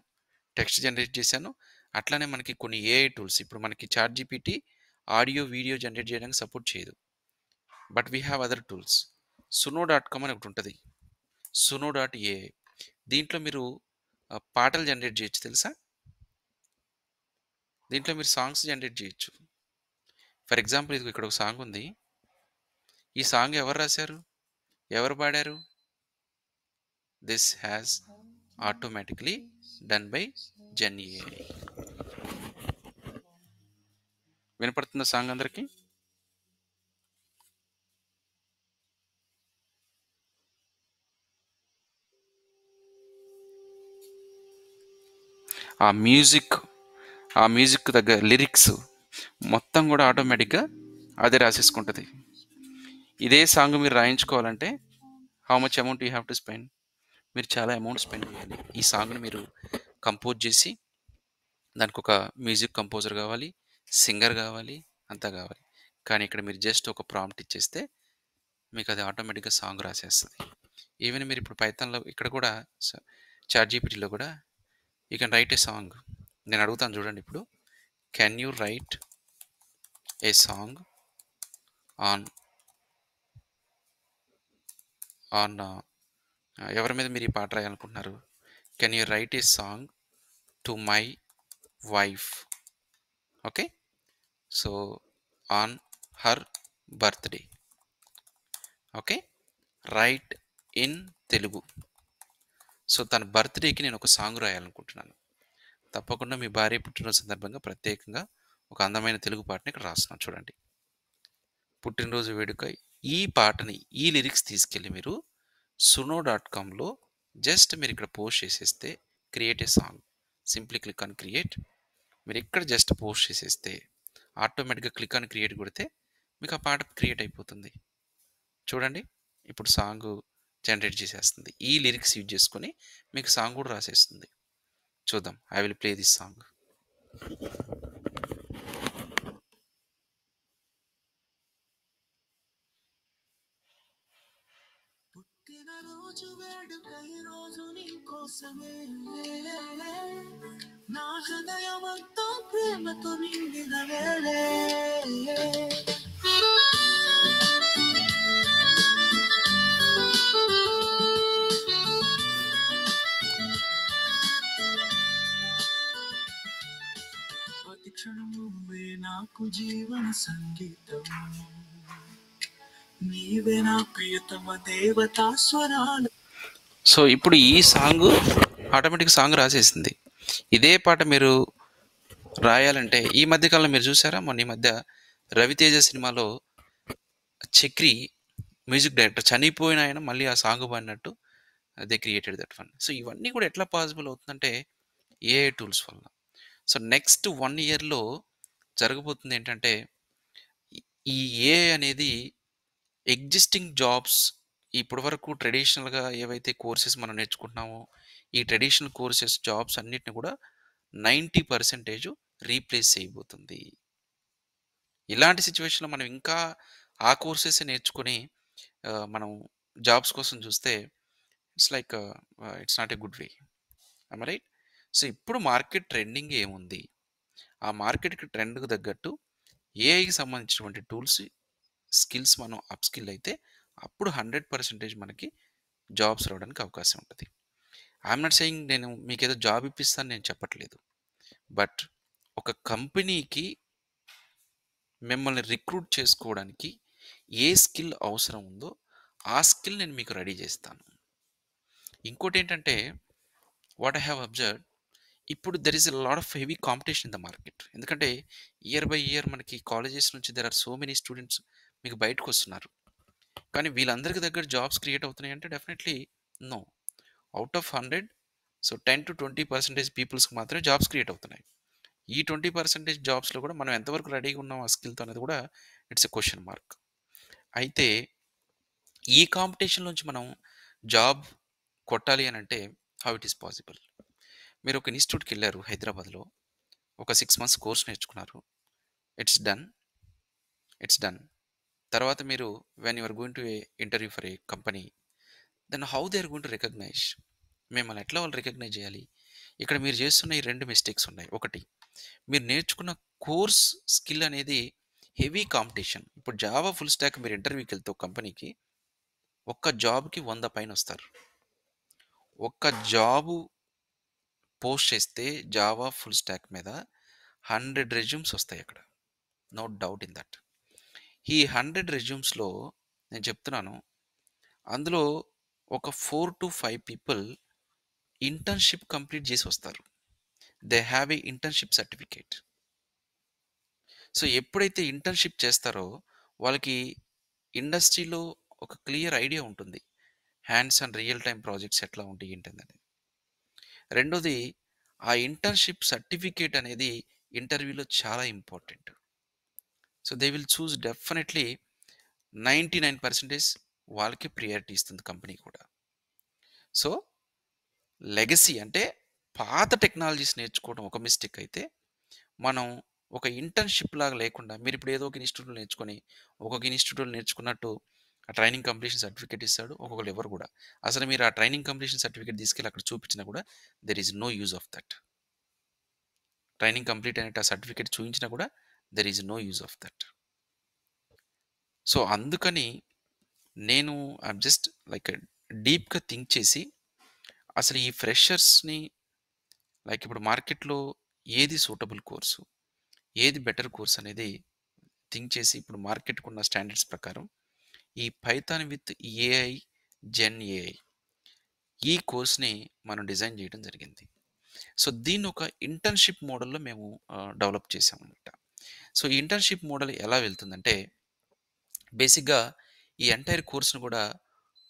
A: టెక్స్ట్ జనరేట్ చేశాను. అట్లానే మనకి కొన్ని ఏఐ టూల్స్, ఇప్పుడు మనకి ChatGPT audio, video generate చేయడానికి సపోర్ట్ చేయదు. But we have other tools. Suno dot com అని ఒకటుంటది. Suno dot AI. దీంట్లో మీరు పాటలు జనరేట్ చేయొచ్చు తెలుసా? దీంట్లో మీరు సాంగ్స్ జనరేట్ చేయొచ్చు. ఫర్ ఎగ్జాంపుల్ ఇదిగో ఇక్కడ ఒక సాంగ్ ఉంది. ఈ సాంగ్ ఎవరు రాశారు? ఎవరు పాడారు? This has automatically done by gen AI. వినపడుతుందా సాంగ్ అందరికి? ఆ మ్యూజిక్, ఆ మ్యూజిక్ తగ్గ లిరిక్స్ మొత్తం కూడా ఆటోమేటిక్‌గా అదే రాసేసుకుంటది. ఇదే సాంగ్ మీరు రాయించుకోవాలంటే how much amount you have to spend? మీరు చాలా అమౌంట్ స్పెండ్ చేయాలి. ఈ సాంగ్‌ని మీరు కంపోజ్ చేసి దానికొక మ్యూజిక్ కంపోజర్ గావాలి, సింగర్ గావాలి, అంతా గావాలి. కానీ ఇక్కడ మీరు జస్ట్ ఒక ప్రాంప్ట్ ఇచ్చేస్తే మీకది ఆటోమేటిక్‌గా సాంగ్ రాసేస్తది. ఈవెన్ మీరిప్పుడు పైథాన్‌లో ఇక్కడ కూడా స చాట్‌జీపీటీలో కూడా you can write a song. నేను అడుగుతాను చూడండి ఇప్పుడు. Can you write a song on on ఎవరి మీద మీరు ఈ పాట రాయాలనుకుంటున్నారు? Can you write a song to my wife. Okay. So on her birthday. Okay. Write in Telugu. So తన బర్త్‌డేకి నేను ఒక సాంగ్ రాయాలనుకుంటున్నాను. తప్పకుండా మీ భార్య పుట్టినరోజు సందర్భంగా ప్రత్యేకంగా ఒక అందమైన తెలుగు పాటని ఇక్కడ రాస్తున్నాను చూడండి. పుట్టినరోజు వేడుక. ఈ పాటని, ఈ లిరిక్స్ తీసుకెళ్ళి మీరు సునో డాట్ కామ్‌లో జస్ట్ మీరిక్కడ పోస్ట్ చేసేస్తే create a song. Simply click on create. మీరిక్కడ జస్ట్ పోస్ట్ చేసేస్తే ఆటోమేటిక్‌గా క్లిక్ ఆన్ క్రియేట్ కొడితే మీకు ఆ పాట క్రియేట్ అయిపోతుంది. చూడండి. ఇప్పుడు సాంగు జనరేట్ చేసేస్తుంది. ఈ లిరిక్స్ యూజ్ చేసుకొని మీకు సాంగ్ కూడా రాసేస్తుంది. చూద్దాం. I will play this song. పుట్టినరోజు వేడుక ఈరోజు నీకోసమే, నా హృదయమంతా ప్రేమతో నిండిన వేళే. ప్రతి క్షణం నువ్వే నాకు జీవన సంగీతం, నీవే నా ప్రియతమ దేవతా స్వరాలు. సో ఇప్పుడు ఈ సాంగ్ ఆటోమేటిక్ సాంగ్ రాసేసింది. ఇదే పాట మీరు రాయాలంటే ఈ మధ్య కాలంలో మీరు చూసారా? మొన్న ఈ మధ్య 'రవితేజ' సినిమాలో చక్రి మ్యూజిక్ డైరెక్టర్ చనిపోయిన ఆయన మళ్ళీ ఆ సాంగ్ పాడినట్టు they created that one. So ఇవన్నీ కూడా ఎట్లా పాసిబుల్ అవుతుందంటే ఏఐ టూల్స్ వల్ల. సో నెక్స్ట్ 1 ఇయర్‌లో జరగబోతుంది ఏంటంటే ఈ ఏఐ అనేది ఎగ్జిస్టింగ్ జాబ్స్ ఇప్పటి వరకు ట్రెడిషనల్‌గా ఏవైతే కోర్సెస్ మనం నేర్చుకుంటున్నామో, ఈ ట్రెడిషనల్ కోర్సెస్ జాబ్స్ అన్నిటిని కూడా 90% రీప్లేస్ చేయబోతుంది. ఇలాంటి సిట్యుయేషన్‌లో మనం ఇంకా ఆ కోర్సెసే నేర్చుకొని మనం జాబ్స్ కోసం చూస్తే it's like it's not a good way. Yam I right? So ఇప్పుడు మార్కెట్ ట్రెండింగ్ ఏముంది? ఆ మార్కెట్‌కి ట్రెండ్‌కి తగ్గట్టు ఏఐకి సంబంధించినటువంటి టూల్స్, స్కిల్స్ మనం అప్ స్కిల్ అయితే అప్పుడు 100% మనకి జాబ్స్ రావడానికి అవకాశం ఉంటది. ఐయామ్ నాట్ సేయింగ్ నేను మీకేదో జాబ్ ఇప్పిస్తాను నేను చెప్పట్లేదు. బట్ ఒక కంపెనీకి మిమ్మల్ని రిక్రూట్ చేసుకోవడానికి ఏ స్కిల్ అవసరం ఉందో ఆ స్కిల్ నేను మీకు రెడీ చేస్తాను. ఇంకోటేంటంటే వాట్ ఐ హావ్ అబ్జర్వ్డ్ ఇప్పుడు there is a lot of heavy competition in the market. ఎందుకంటే ఇయర్ బై ఇయర్ మనకి కాలేజెస్ నుంచి there are so many students మీకు బయటకొస్తున్నారు. కానీ వీళ్ళందరికి దగ్గర జాబ్స్ క్రియేట్ అవుతున్నాయంటే definitely no. Out of 100 so 10-20% పీపుల్స్‌కి మాత్రమే జాబ్స్ క్రియేట్ అవుతున్నాయి. ఈ 20% జాబ్స్‌లో కూడా మనం ఎంతవరకు రెడీగా ఉన్నాం ఆ స్కిల్‌తో అనేది కూడా ఇట్స్ ఎ క్వెషన్ మార్క్. అయితే ఈ కాంపిటీషన్ నుంచి మనం జాబ్ కొట్టాలి అనంటే హౌ ఇట్ ఈస్ పాసిబుల్? మీరు ఒక ఇన్‌స్టిట్యూట్‌కెళ్లారు హైదరాబాద్‌లో. ఒక 6 మంత్స్ కోర్స్ నేర్చుకున్నారు. It's done. It's done. తర్వాత మీరు when you are going to a interview for a company then how they are going to recognise? మిమ్మల్ని ఎట్లా వాళ్ళు రికగ్నైజ్ చేయాలి? ఇక్కడ మీరు చేస్తున్న ఈ 2 మిస్టేక్స్ ఉన్నాయి. ఒకటి మీరు నేర్చుకున్న కోర్స్ స్కిల్ అనేది హెవీ కాంపిటీషన్. ఇప్పుడు జావా ఫుల్ స్టాక్ మీరు ఇంటర్వ్యూకెళ్తే ఒక కంపెనీకి ఒక్క జాబ్‌కి 100 పైనొస్తారు. ఒక్క జాబు పోస్ట్ చేస్తే జావా ఫుల్ స్టాక్ మీద 100 రెజ్యూమ్స్ వస్తాయి అక్కడ. No doubt in that. ఈ 100 రెజ్యూమ్స్‌లో నేను చెప్తున్నాను. అందులో ఒక 4-5 పీపుల్ ఇంటర్న్‌షిప్ కంప్లీట్ చేసి వస్తారు. They have a internship certificate. So ఎప్పుడైతే ఇంటర్న్‌షిప్ చేస్తారో వాళ్ళకి ఇండస్ట్రీలో ఒక క్లియర్ ఐడియా ఉంటుంది. Hands on real time projects ఎట్లా ఉంటాయి ఏంటనేది. రెండోది ఆ ఇంటర్న్‌షిప్ సర్టిఫికేట్ అనేది ఇంటర్వ్యూలో చాలా important. So they will choose definitely 99% వాళ్ళకి ప్రియారిటీ ఇస్తుంది కంపెనీ కూడా. సో లెగసీ అంటే పాత టెక్నాలజీస్ నేర్చుకోవడం ఒక మిస్టేక్ అయితే, మనం ఒక ఇంటర్న్‌షిప్ లాగా లేకుండా మీరిప్పుడు ఏదో ఒక ఇన్‌స్టిట్యూట్‌లో నేర్చుకొని, ఒక్కొక్క ఇన్‌స్టిట్యూట్‌లో నేర్చుకున్నట్టు ఆ ట్రైనింగ్ కంప్లీషన్ సర్టిఫికేట్ ఇస్తాడు. ఒక్కొక్కళ్ళు ఇవ్వరు గూడా. అసలు మీరు ఆ ట్రైనింగ్ కంప్లీషన్ సర్టిఫికేట్ తీసుకెళ్ళి అక్కడ చూపించినా గూడా there is no use of that. Training complete అయినట్టు ఆ సర్టిఫికేట్ చూయించినా గూడా there is no use of that. So, అందుకని నేను జస్ట్ లైక్ డీప్‌గా థింక్ చేసి అసలు ఈ ఫ్రెషర్స్‌ని లైక్ ఇప్పుడు మార్కెట్‌లో ఏది సూటబుల్ కోర్సు, ఏది బెటర్ కోర్స్ అనేది థింక్ చేసి ఇప్పుడు మార్కెట్‌కున్న స్టాండర్డ్స్ ప్రకారం ఈ python with AI, gen AI ఈ కోర్స్‌ని మనం డిజైన్ చేయడం జరిగింది. సో, దీన్ని ఒక ఇంటర్న్‌షిప్ మోడల్‌లో మేము డెవలప్ చేసామనమాట. సో, ఈ ఇంటర్న్‌షిప్ మోడల్ ఎలా వెళ్తుందంటే బేసిక్‌గా ఈ ఎంటైర్ కోర్స్‌ని కూడా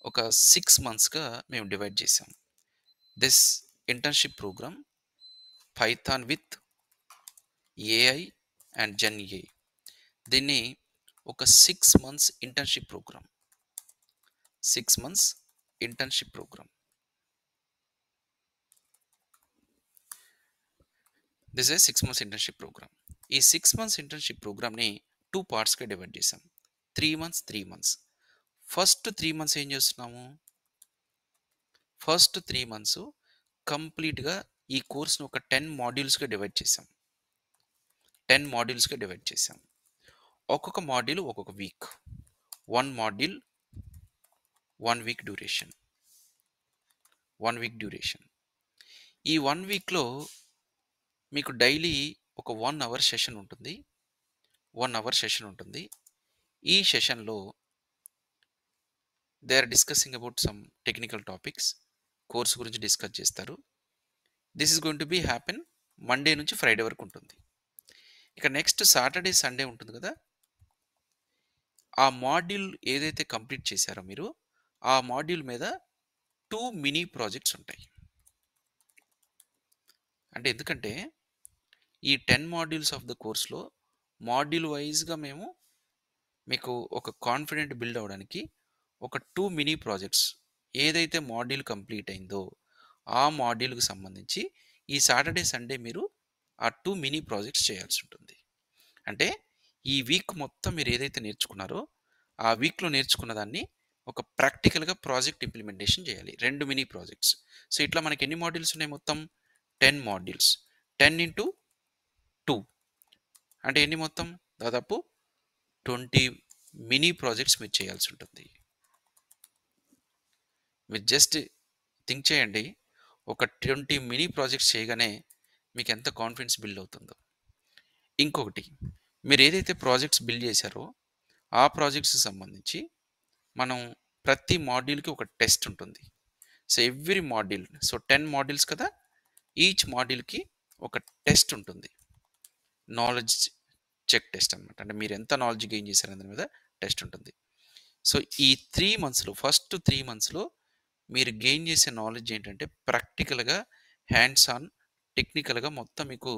A: ఒక 6 మంత్స్‌గా మేము డివైడ్ చేసాం. This internship programme python with AI and gen AI దీన్ని ఒక 6 months internship programme. 6 months internship programme. This is 6 months internship programme. ఈ 6 మంత్స్ ఇంటర్న్‌షిప్ ప్రోగ్రామ్‌ని 2 పార్ట్స్‌గా డివైడ్ చేసాం. 3 మంత్స్, 3 మంత్స్. ఫస్ట్ 3 మంత్స్ ఏం చేస్తున్నాము? ఫస్ట్ 3 మంత్స్ కంప్లీట్‌గా ఈ కోర్స్‌ని ఒక 10 మాడ్యూల్స్‌గా డివైడ్ చేసాం. 10 మాడ్యూల్స్‌గా డివైడ్ చేసాం. ఒక్కొక్క మాడ్యూల్ ఒక్కొక్క week. 1 module 1 week duration. 1 week duration. ఈ 1 వీక్‌లో మీకు డైలీ ఒక 1 అవర్ సెషన్ ఉంటుంది. 1 అవర్ సెషన్ ఉంటుంది. ఈ సెషన్‌లో they are discussing about some technical topics. Course గురించి డిస్కస్ చేస్తారు. This is going to be happen Monday నుంచి ఫ్రైడే వరకు ఉంటుంది. ఇక నెక్స్ట్ సాటర్డే, సండే ఉంటుంది కదా! ఆ మాడ్యూల్ ఏదైతే కంప్లీట్ చేశారో మీరు, ఆ మాడ్యూల్ మీద 2 మినీ ప్రాజెక్ట్స్ ఉంటాయి. అంటే ఎందుకంటే ఈ 10 మాడ్యూల్స్ ఆఫ్ ద కోర్స్‌లో మాడ్యూల్ వైస్‌గా మేము మీకు ఒక కాన్ఫిడెంట్ బిల్డ్ అవ్వడానికి ఒక 2 మినీ ప్రాజెక్ట్స్ ఏదైతే మాడ్యూల్ కంప్లీట్ అయిందో, ఆ మాడ్యూల్‌కి సంబంధించి ఈ సాటర్డే, సండే మీరు ఆ 2 మినీ ప్రాజెక్ట్స్ చేయాల్సుంటుంది. అంటే ఈ వీక్ మొత్తం మీరు ఏదైతే నేర్చుకున్నారో, ఆ వీక్‌లో నేర్చుకున్న దాన్ని ఒక ప్రాక్టికల్‌గా ప్రాజెక్ట్ ఇంప్లిమెంటేషన్ చేయాలి. 2 మినీ ప్రాజెక్ట్స్. సో, ఇట్లా మనకి ఎన్ని మాడ్యూల్స్ ఉన్నాయి మొత్తం? 10 మాడ్యూల్స్. 10 ఇంటూ 2 అంటే ఎన్ని మొత్తం? దాదాపు 20 మినీ ప్రాజెక్ట్స్ మీరు చేయాల్సుంటుంది. మీరు జస్ట్ థింక్ చేయండి. ఒక 20 మినీ ప్రాజెక్ట్స్ చేయగానే మీకెంత కాన్ఫిడెన్స్ బిల్డ్ అవుతుందో. ఇంకొకటి మీరేదైతే ప్రాజెక్ట్స్ బిల్డ్ చేశారో, ఆ ప్రాజెక్ట్స్‌కి సంబంధించి మనం ప్రతి మాడ్యూల్‌కి ఒక టెస్ట్ ఉంటుంది. సో, ఎవ్రీ మాడ్యూల్ 10 మాడ్యూల్స్ కదా! ఈచ్ మాడ్యూల్‌కి ఒక టెస్ట్ ఉంటుంది. నాలెడ్జ్ చెక్ టెస్ట్ అనమాట. అంటే మీరెంత నాలెడ్జ్ గెయిన్ చేశారనే దాని మీద టెస్ట్ ఉంటుంది. సో, ఈ 3 మంత్స్‌లో ఫస్ట్ 3 మంత్స్‌లో మీరు గెయిన్ చేసే నాలెడ్జ్ ఏంటంటే ప్రాక్టికల్‌గా, హ్యాండ్స్ ఆన్, టెక్నికల్‌గా మొత్తం మీకు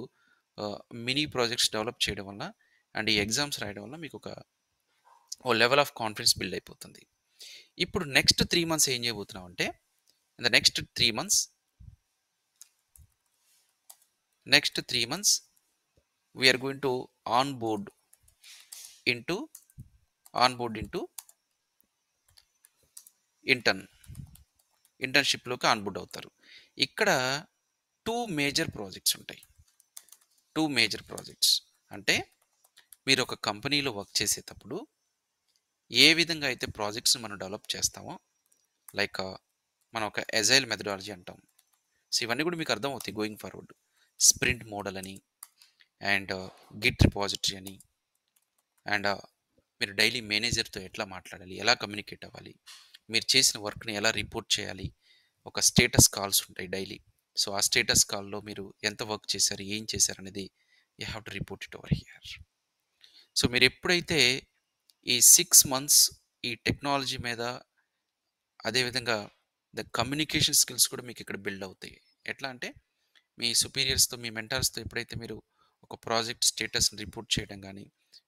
A: మినీ ప్రాజెక్ట్స్ డెవలప్ చేయడం వల్ల అండ్ ఈ ఎగ్జామ్స్ రాయడం వల్ల మీకొక ఓ లెవెల్ ఆఫ్ కాన్ఫిడెన్స్ బిల్డ్ అయిపోతుంది. ఇప్పుడు నెక్స్ట్ 3 మంత్స్ ఏం చేయబోతున్నామంటే, in the next 3 months we are going to onboard into into intern. ఇంటర్న్‌షిప్‌లోకి ఆన్‌బోర్డ్ అవుతారు. ఇక్కడ 2 మేజర్ ప్రాజెక్ట్స్ ఉంటాయి. 2 మేజర్ ప్రాజెక్ట్స్. అంటే మీరొక కంపెనీలో వర్క్ చేసేటప్పుడు ఏ విధంగా అయితే ప్రాజెక్ట్స్‌ని మనం డెవలప్ చేస్తామో లైక్ మనం ఒక ఎజైల్ మెథడాలజీ అంటాం. సో, ఇవన్నీ కూడా మీకు అర్థమవుతాయి గోయింగ్ ఫార్వర్డ్. స్ప్రింట్ మోడల్ అని అండ్ గిట్ రిపాజిటరీ అని అండ్ మీరు డైలీ మేనేజర్‌తో ఎట్లా మాట్లాడాలి? ఎలా కమ్యూనికేట్ అవ్వాలి? మీరు చేసిన వర్క్‌ని ఎలా రిపోర్ట్ చేయాలి? ఒక స్టేటస్ కాల్స్ ఉంటాయి డైలీ. సో, ఆ స్టేటస్ కాల్‌లో మీరు ఎంత వర్క్ చేశారు? ఏం చేశారనేది you have to report it over here. So, మీరెప్పుడైతే ఈ 6 మంత్స్ ఈ టెక్నాలజీ మీద అదేవిధంగా కమ్యూనికేషన్ స్కిల్స్ కూడా మీకిక్కడ బిల్డ్ అవుతాయి. ఎట్లా అంటే మీ సుపీరియర్స్‌తో, మీ మెంటార్స్‌తో ఎప్పుడైతే మీరు ఒక ప్రాజెక్ట్ స్టేటస్‌ని రిపోర్ట్ చేయడం గానీ,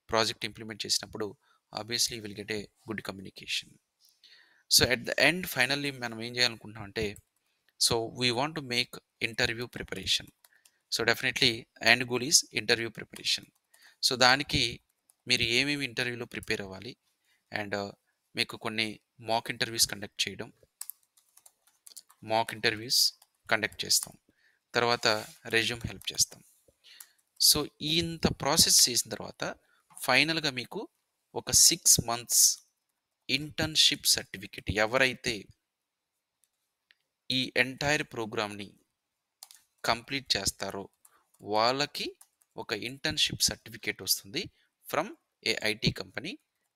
A: ప్రాజెక్ట్ ఇంప్లిమెంట్ చేసినప్పుడు obviously you will get a good communication. So, at the end finally మనం ఏం చేయాలనుకుంటున్నాం అంటే, So we want to make interview preparation. So definitely and goal is interview preparation. So దానికి మీరు ఏమేమి ఇంటర్వ్యూలో ప్రిపేర్ అవ్వాలి అండ్ మీకు కొన్ని మాక్ ఇంటర్వ్యూస్ కండక్ట్ చేస్తాం. తర్వాత రెజ్యూమ్ హెల్ప్ చేస్తాం. సో ఇంత ప్రాసెస్ చేసిన తర్వాత ఫైనల్గా మీకు ఒక 6 months ఇంటర్న్షిప్ సర్టిఫికెట్, ఎవరైతే ఈ ఎంటైర్ ప్రోగ్రామ్ని కంప్లీట్ చేస్తారో వాళ్ళకి ఒక ఇంటర్న్షిప్ సర్టిఫికేట్ వస్తుంది ఫ్రమ్ ఏ ఐటీ కంపెనీ,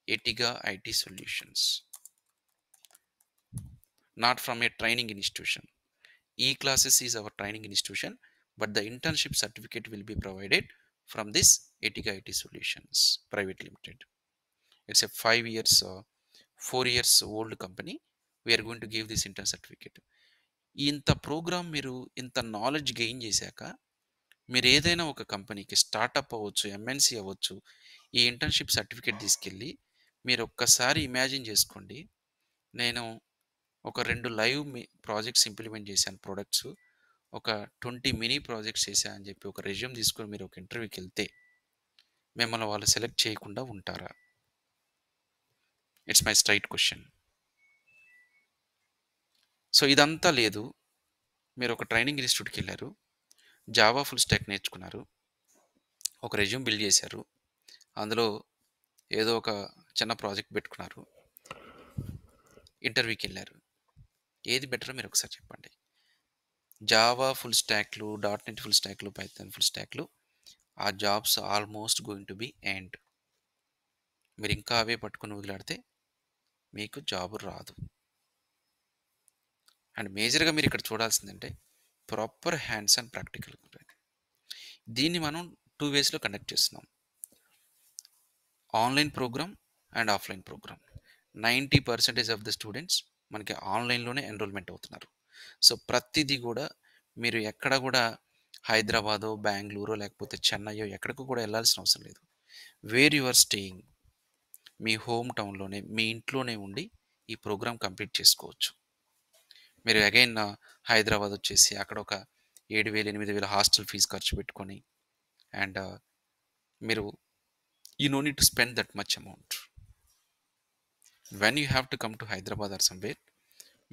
A: ఎటిగా IT solutions, not from a training institution. ఈ classes is our training institution, but the internship certificate will be provided from this ఎటిగా IT solutions private limited. It's a 4 years old company. We are going to give this intern certificate. ఇంత programme మీరు ఇంత knowledge gain చేశాక మీరు ఏదైనా ఒక కంపెనీకి startup అవ్వచ్చు, ఎంఎన్సి అవ్వచ్చు, ఈ ఇంటర్న్షిప్ సర్టిఫికేట్ తీసుకెళ్ళి మీరు ఒక్కసారి ఇమాజిన్ చేసుకోండి. నేను ఒక 2 లైవ్ ప్రాజెక్ట్స్ ఇంప్లిమెంట్ చేశాను, ప్రొడక్ట్స్, ఒక 20 మినీ ప్రాజెక్ట్స్ చేశాను అని చెప్పి ఒక రెజ్యూమ్ తీసుకొని మీరు ఒక ఇంటర్వ్యూకి వెళ్తే మిమ్మల్ని వాళ్ళు సెలెక్ట్ చేయకుండా ఉంటారా? It's my straight question. So ఇదంతా లేదు, మీరు ఒక ట్రైనింగ్ ఇన్స్టిట్యూట్కి వెళ్ళారు, జావా ఫుల్ స్టాక్ నేర్చుకున్నారు, ఒక రెజ్యూమ్ బిల్డ్ చేశారు, అందులో ఏదో ఒక చిన్న ప్రాజెక్ట్ పెట్టుకున్నారు, ఇంటర్వ్యూకి వెళ్ళారు. ఏది బెటరో మీరు ఒకసారి చెప్పండి. జావా ఫుల్ స్టాక్లు, .NET ఫుల్ స్టాక్లు, పైథాన్ ఫుల్ స్టాక్లు, ఆ jobs almost going to be end. మీరు ఇంకా అవే పట్టుకుని వదిలాడితే మీకు జాబ్ రాదు. అండ్ మేజర్గా మీరు ఇక్కడ చూడాల్సిందంటే ప్రాపర్ హ్యాండ్స్ అండ్ ప్రాక్టికల్. దీన్ని మనం 2 waysలో కండక్ట్ చేస్తున్నాం, online programme and offline programme. 90% of the students మనకి ఆన్లైన్లోనే ఎన్రోల్మెంట్ అవుతున్నారు. సో ప్రతిదీ కూడా మీరు ఎక్కడ కూడా హైదరాబాదో, బెంగళూరో, లేకపోతే చెన్నైయో ఎక్కడికి కూడా వెళ్ళాల్సిన అవసరం లేదు. వేర్ యు ఆర్ స్టేయింగ్, మీ హోమ్ టౌన్లోనే, మీ ఇంట్లోనే ఉండి ఈ ప్రోగ్రామ్ కంప్లీట్ చేసుకోవచ్చు. మీరు అగైన్ హైదరాబాద్ వచ్చేసి అక్కడ ఒక 7,000 8,000 హాస్టల్ ఫీజు ఖర్చు పెట్టుకొని అండ్ మీరు no need to spend that much amount. When you have to come to Hyderabad or somewhere,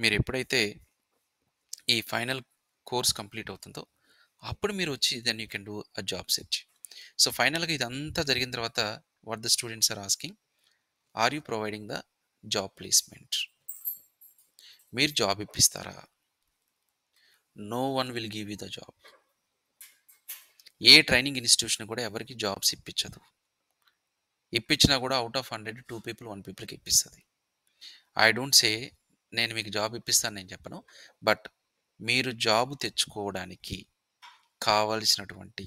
A: మీరు ఎప్పుడైతే ఈ ఫైనల్ కోర్స్ కంప్లీట్ అవుతుందో అప్పుడు మీరు వచ్చి then you can do a job search. So ఫైనల్గా ఇదంతా జరిగిన తర్వాత what the students are asking, are you providing the job placement? మీరు జాబ్ ఇప్పిస్తారా? No one will give you the job. A training institution కూడా ఎవరికి జాబ్స్ ఇప్పించదు. ఇప్పించినా కూడా అవుట్ ఆఫ్ 100 2 people 1 peopleకి ఇప్పిస్తుంది. ఐ డోంట్ సే నేను మీకు జాబ్ ఇప్పిస్తాను నేను చెప్పను, బట్ మీరు జాబ్ తెచ్చుకోవడానికి కావలసినటువంటి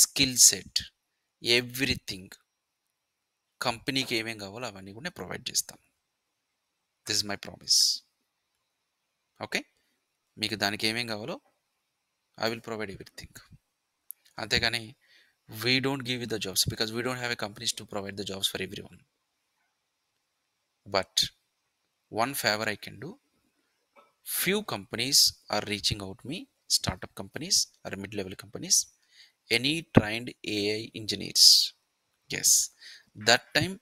A: స్కిల్ సెట్, ఎవ్రీథింగ్, కంపెనీకి ఏమేం కావాలో అవన్నీ కూడా నేను ప్రొవైడ్ చేస్తాను. This is my promise. Okay, మీకు దానికి ఏమేం కావాలో ఐ విల్ ప్రొవైడ్ ఎవ్రీథింగ్. అంతేగాని we don't give you the jobs because we don't have a companies to provide the jobs for everyone. But one favor I can do, few companies are reaching out me, startup companies or mid-level companies, any trained AI engineers. Yes, that time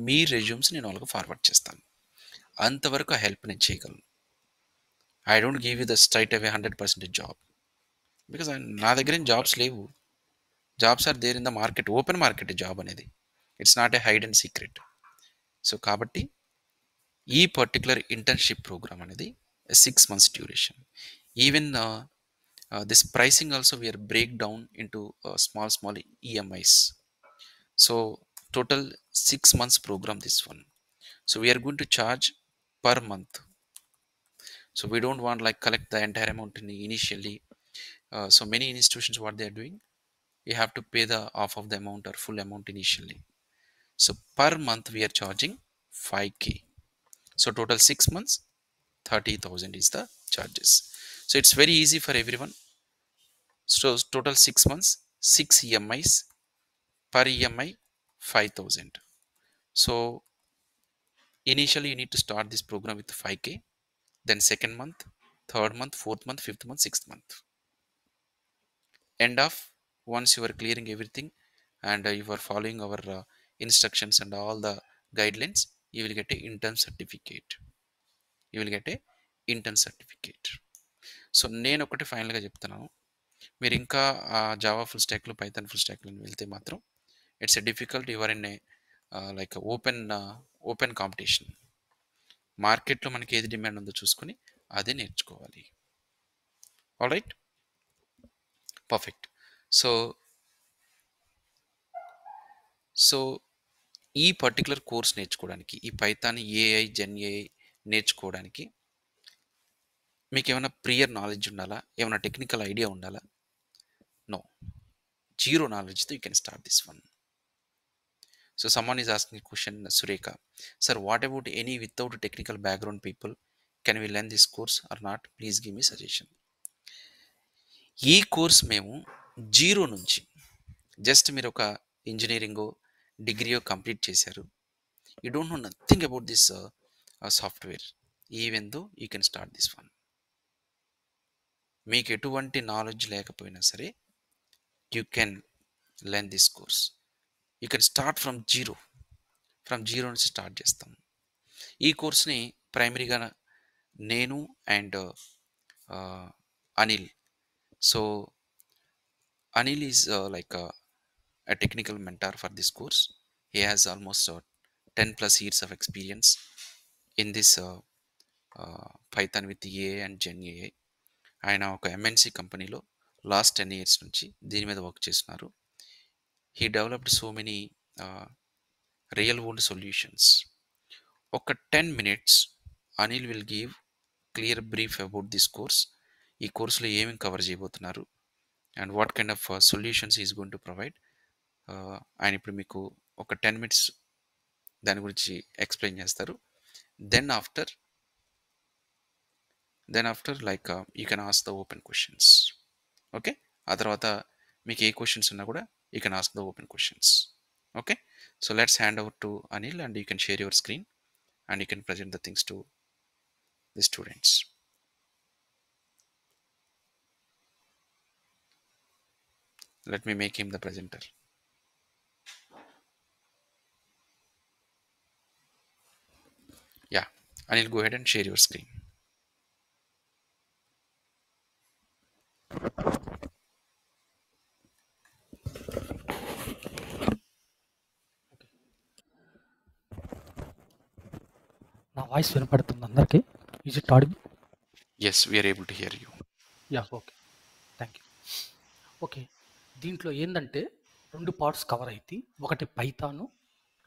A: మీ resumes నేను వాళ్ళకి forward చేస్తాను. అంతవరకు ఆ help నేను చేయగలను. I don't give you the straight away 100% job because నా దగ్గర ఏం జాబ్స్ లేవు. Jobs are there in the market, open market job అనేది. It's not a hide and secret. So కాబట్టి ఈ పర్టికులర్ ఇంటర్న్షిప్ ప్రోగ్రామ్ అనేది 6 months duration. Even this pricing also we are break down into small EMIs. So total 6 months program this one. So we are going to charge per month. So we don't want like collect the entire amount initially. So many institutions what they are doing, you have to pay the half of the amount or full amount initially. So per month we are charging 5K. So total 6 months 30,000 is the charges. So it's very easy for everyone. So total 6 months 6 EMIs, per EMI 5,000. So initially you need to start this program with 5K, then second month third month, fourth month, fifth month, sixth month. End of once you are clearing everything and you are following our instructions and all the guidelines, you will get a intern certificate. You will get a intern certificate. So నేను ఒకటి ఫైనల్గా చెప్తున్నాను, మీరు ఇంకా Java full స్టాక్లు, Python full స్టాక్లు వెళ్తే మాత్రం it's a difficult. Your in a like open competition. మార్కెట్లో మనకి ఏది డిమాండ్ ఉందో చూసుకొని అదే నేర్చుకోవాలి. All right, perfect. సో ఈ పర్టికులర్ కోర్స్ నేర్చుకోవడానికి, ఈ పైథాన్ ఏఐ జెన్ ఏఐ నేర్చుకోవడానికి మీకు ఏమైనా ప్రియర్ నాలెడ్జ్ ఉండాలా? ఏమైనా టెక్నికల్ ఐడియా ఉండాలా? నో. జీరో నాలెడ్జ్తో you can start this one. So someone is asking a question, Sureka, sir, what about any without technical background people? Can we learn this course or not? Please give me suggestion. ఈ course మేము zero నుంచి, just మీరు ఒక ఇంజనీరింగో డిగ్రీయో complete చేశారు, you don't know nothing about this software, even though you can start this one. మీకు ఎటువంటి knowledge లేకపోయినా సరే you can learn this course. You can start from zero నుంచి స్టార్ట్ చేస్తాం. ఈ కోర్స్ని ప్రైమరీగా నేను and Anil. So Anil is like a technical mentor for this course. He has almost 10 plus years of experience in this Python with AI and Gen AI. ఆయన ఒక MNC కంపెనీలో last 10 years నుంచి దీని మీద వర్క్ చేస్తున్నారు. He developed so many real world solutions. ఒక 10 minutes Anil will give clear brief about this course. ఈ కోర్సులో ఏమేమి కవర్ చేయబోతున్నారు and what kind of solutions is going to provide. ఆయన ఇప్పుడు మీకు ఒక 10 minutes దాని గురించి ఎక్స్ప్లెయిన్ చేస్తారు. Then after like you can ask the open questions. Okay, ఆ తర్వాత మీకు ఏ క్వశ్చన్స్ ఉన్నా కూడా you can ask the open questions. Okay, so let's hand over to Anil and you can share your screen and you can present the things to the students. Let me make him the presenter. Yeah, Anil, go ahead and share your screen.
B: నా voice వినపడుతుంది అందరికీ? Is it audible?
A: Yes, we are able to hear you.
B: Yeah, okay, thank you. Okay, దీంట్లో ఏంటంటే 2 parts cover అవుతాయి. ఒకటి python,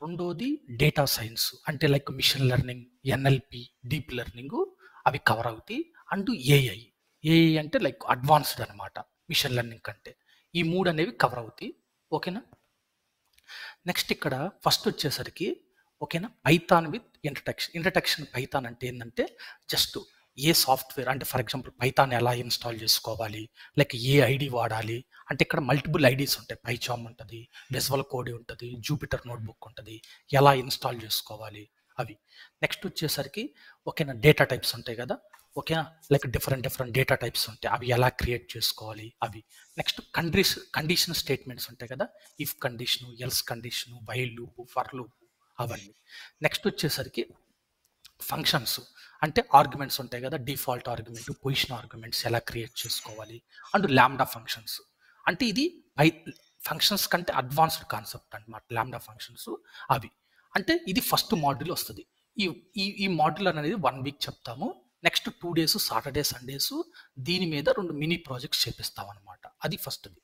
B: రెండోది data science అంటే like machine learning, NLP, deep learning అవి కవర్ అవుతాయి. అండ్ ఏఐ అంటే లైక్ అడ్వాన్స్డ్ అనమాట మిషన్ లెర్నింగ్ కంటే. ఈ 3 అనేవి కవర్ అవుతాయి. ఓకేనా? నెక్స్ట్ ఇక్కడ ఫస్ట్ వచ్చేసరికి ఓకేనా, పైథాన్ విత్ ఇంట్రడక్షన్. పైథాన్ అంటే ఏంటంటే జస్ట్ ఏ సాఫ్ట్వేర్ అంటే ఫర్ ఎగ్జాంపుల్ పైథాన్ ఎలా ఇన్స్టాల్ చేసుకోవాలి, లైక్ ఏ ఐడి వాడాలి అంటే ఇక్కడ మల్టిపుల్ ఐడీస్ ఉంటాయి. పైచామ్ ఉంటుంది, విజువల్ కోడ్ ఉంటుంది, జూపిటర్ నోట్బుక్ ఉంటుంది, ఎలా ఇన్స్టాల్ చేసుకోవాలి అవి. నెక్స్ట్ వచ్చేసరికి ఓకేనా, డేటా టైప్స్ ఉంటాయి కదా, ఓకేనా, లైక్ డిఫరెంట్ డేటా టైప్స్ ఉంటాయి, అవి ఎలా క్రియేట్ చేసుకోవాలి అవి. నెక్స్ట్ కండిషన్ స్టేట్మెంట్స్ ఉంటాయి కదా, if condition, else condition, while loop, for loop అవన్నీ. నెక్స్ట్ వచ్చేసరికి ఫంక్షన్స్ అంటే ఆర్గ్యుమెంట్స్ ఉంటాయి కదా, డిఫాల్ట్ ఆర్గ్యుమెంట్, పొజిషన్ ఆర్గ్యుమెంట్స్ ఎలా క్రియేట్ చేసుకోవాలి. అండ్ ల్యాండా ఫంక్షన్స్ అంటే ఇది ఫంక్షన్స్ కంటే అడ్వాన్స్డ్ కాన్సెప్ట్ అనమాట. ల్యాండా ఫంక్షన్స్ అవి అంటే ఇది ఫస్ట్ మాడ్యూల్ వస్తుంది. ఈ మాడ్యూల్ అనేది 1 week చెప్తాము. నెక్స్ట్ 2 days సాటర్డే సండేస్ దీని మీద 2 మినీ ప్రాజెక్ట్స్ చేపిస్తాం అనమాట. అది ఫస్ట్ది.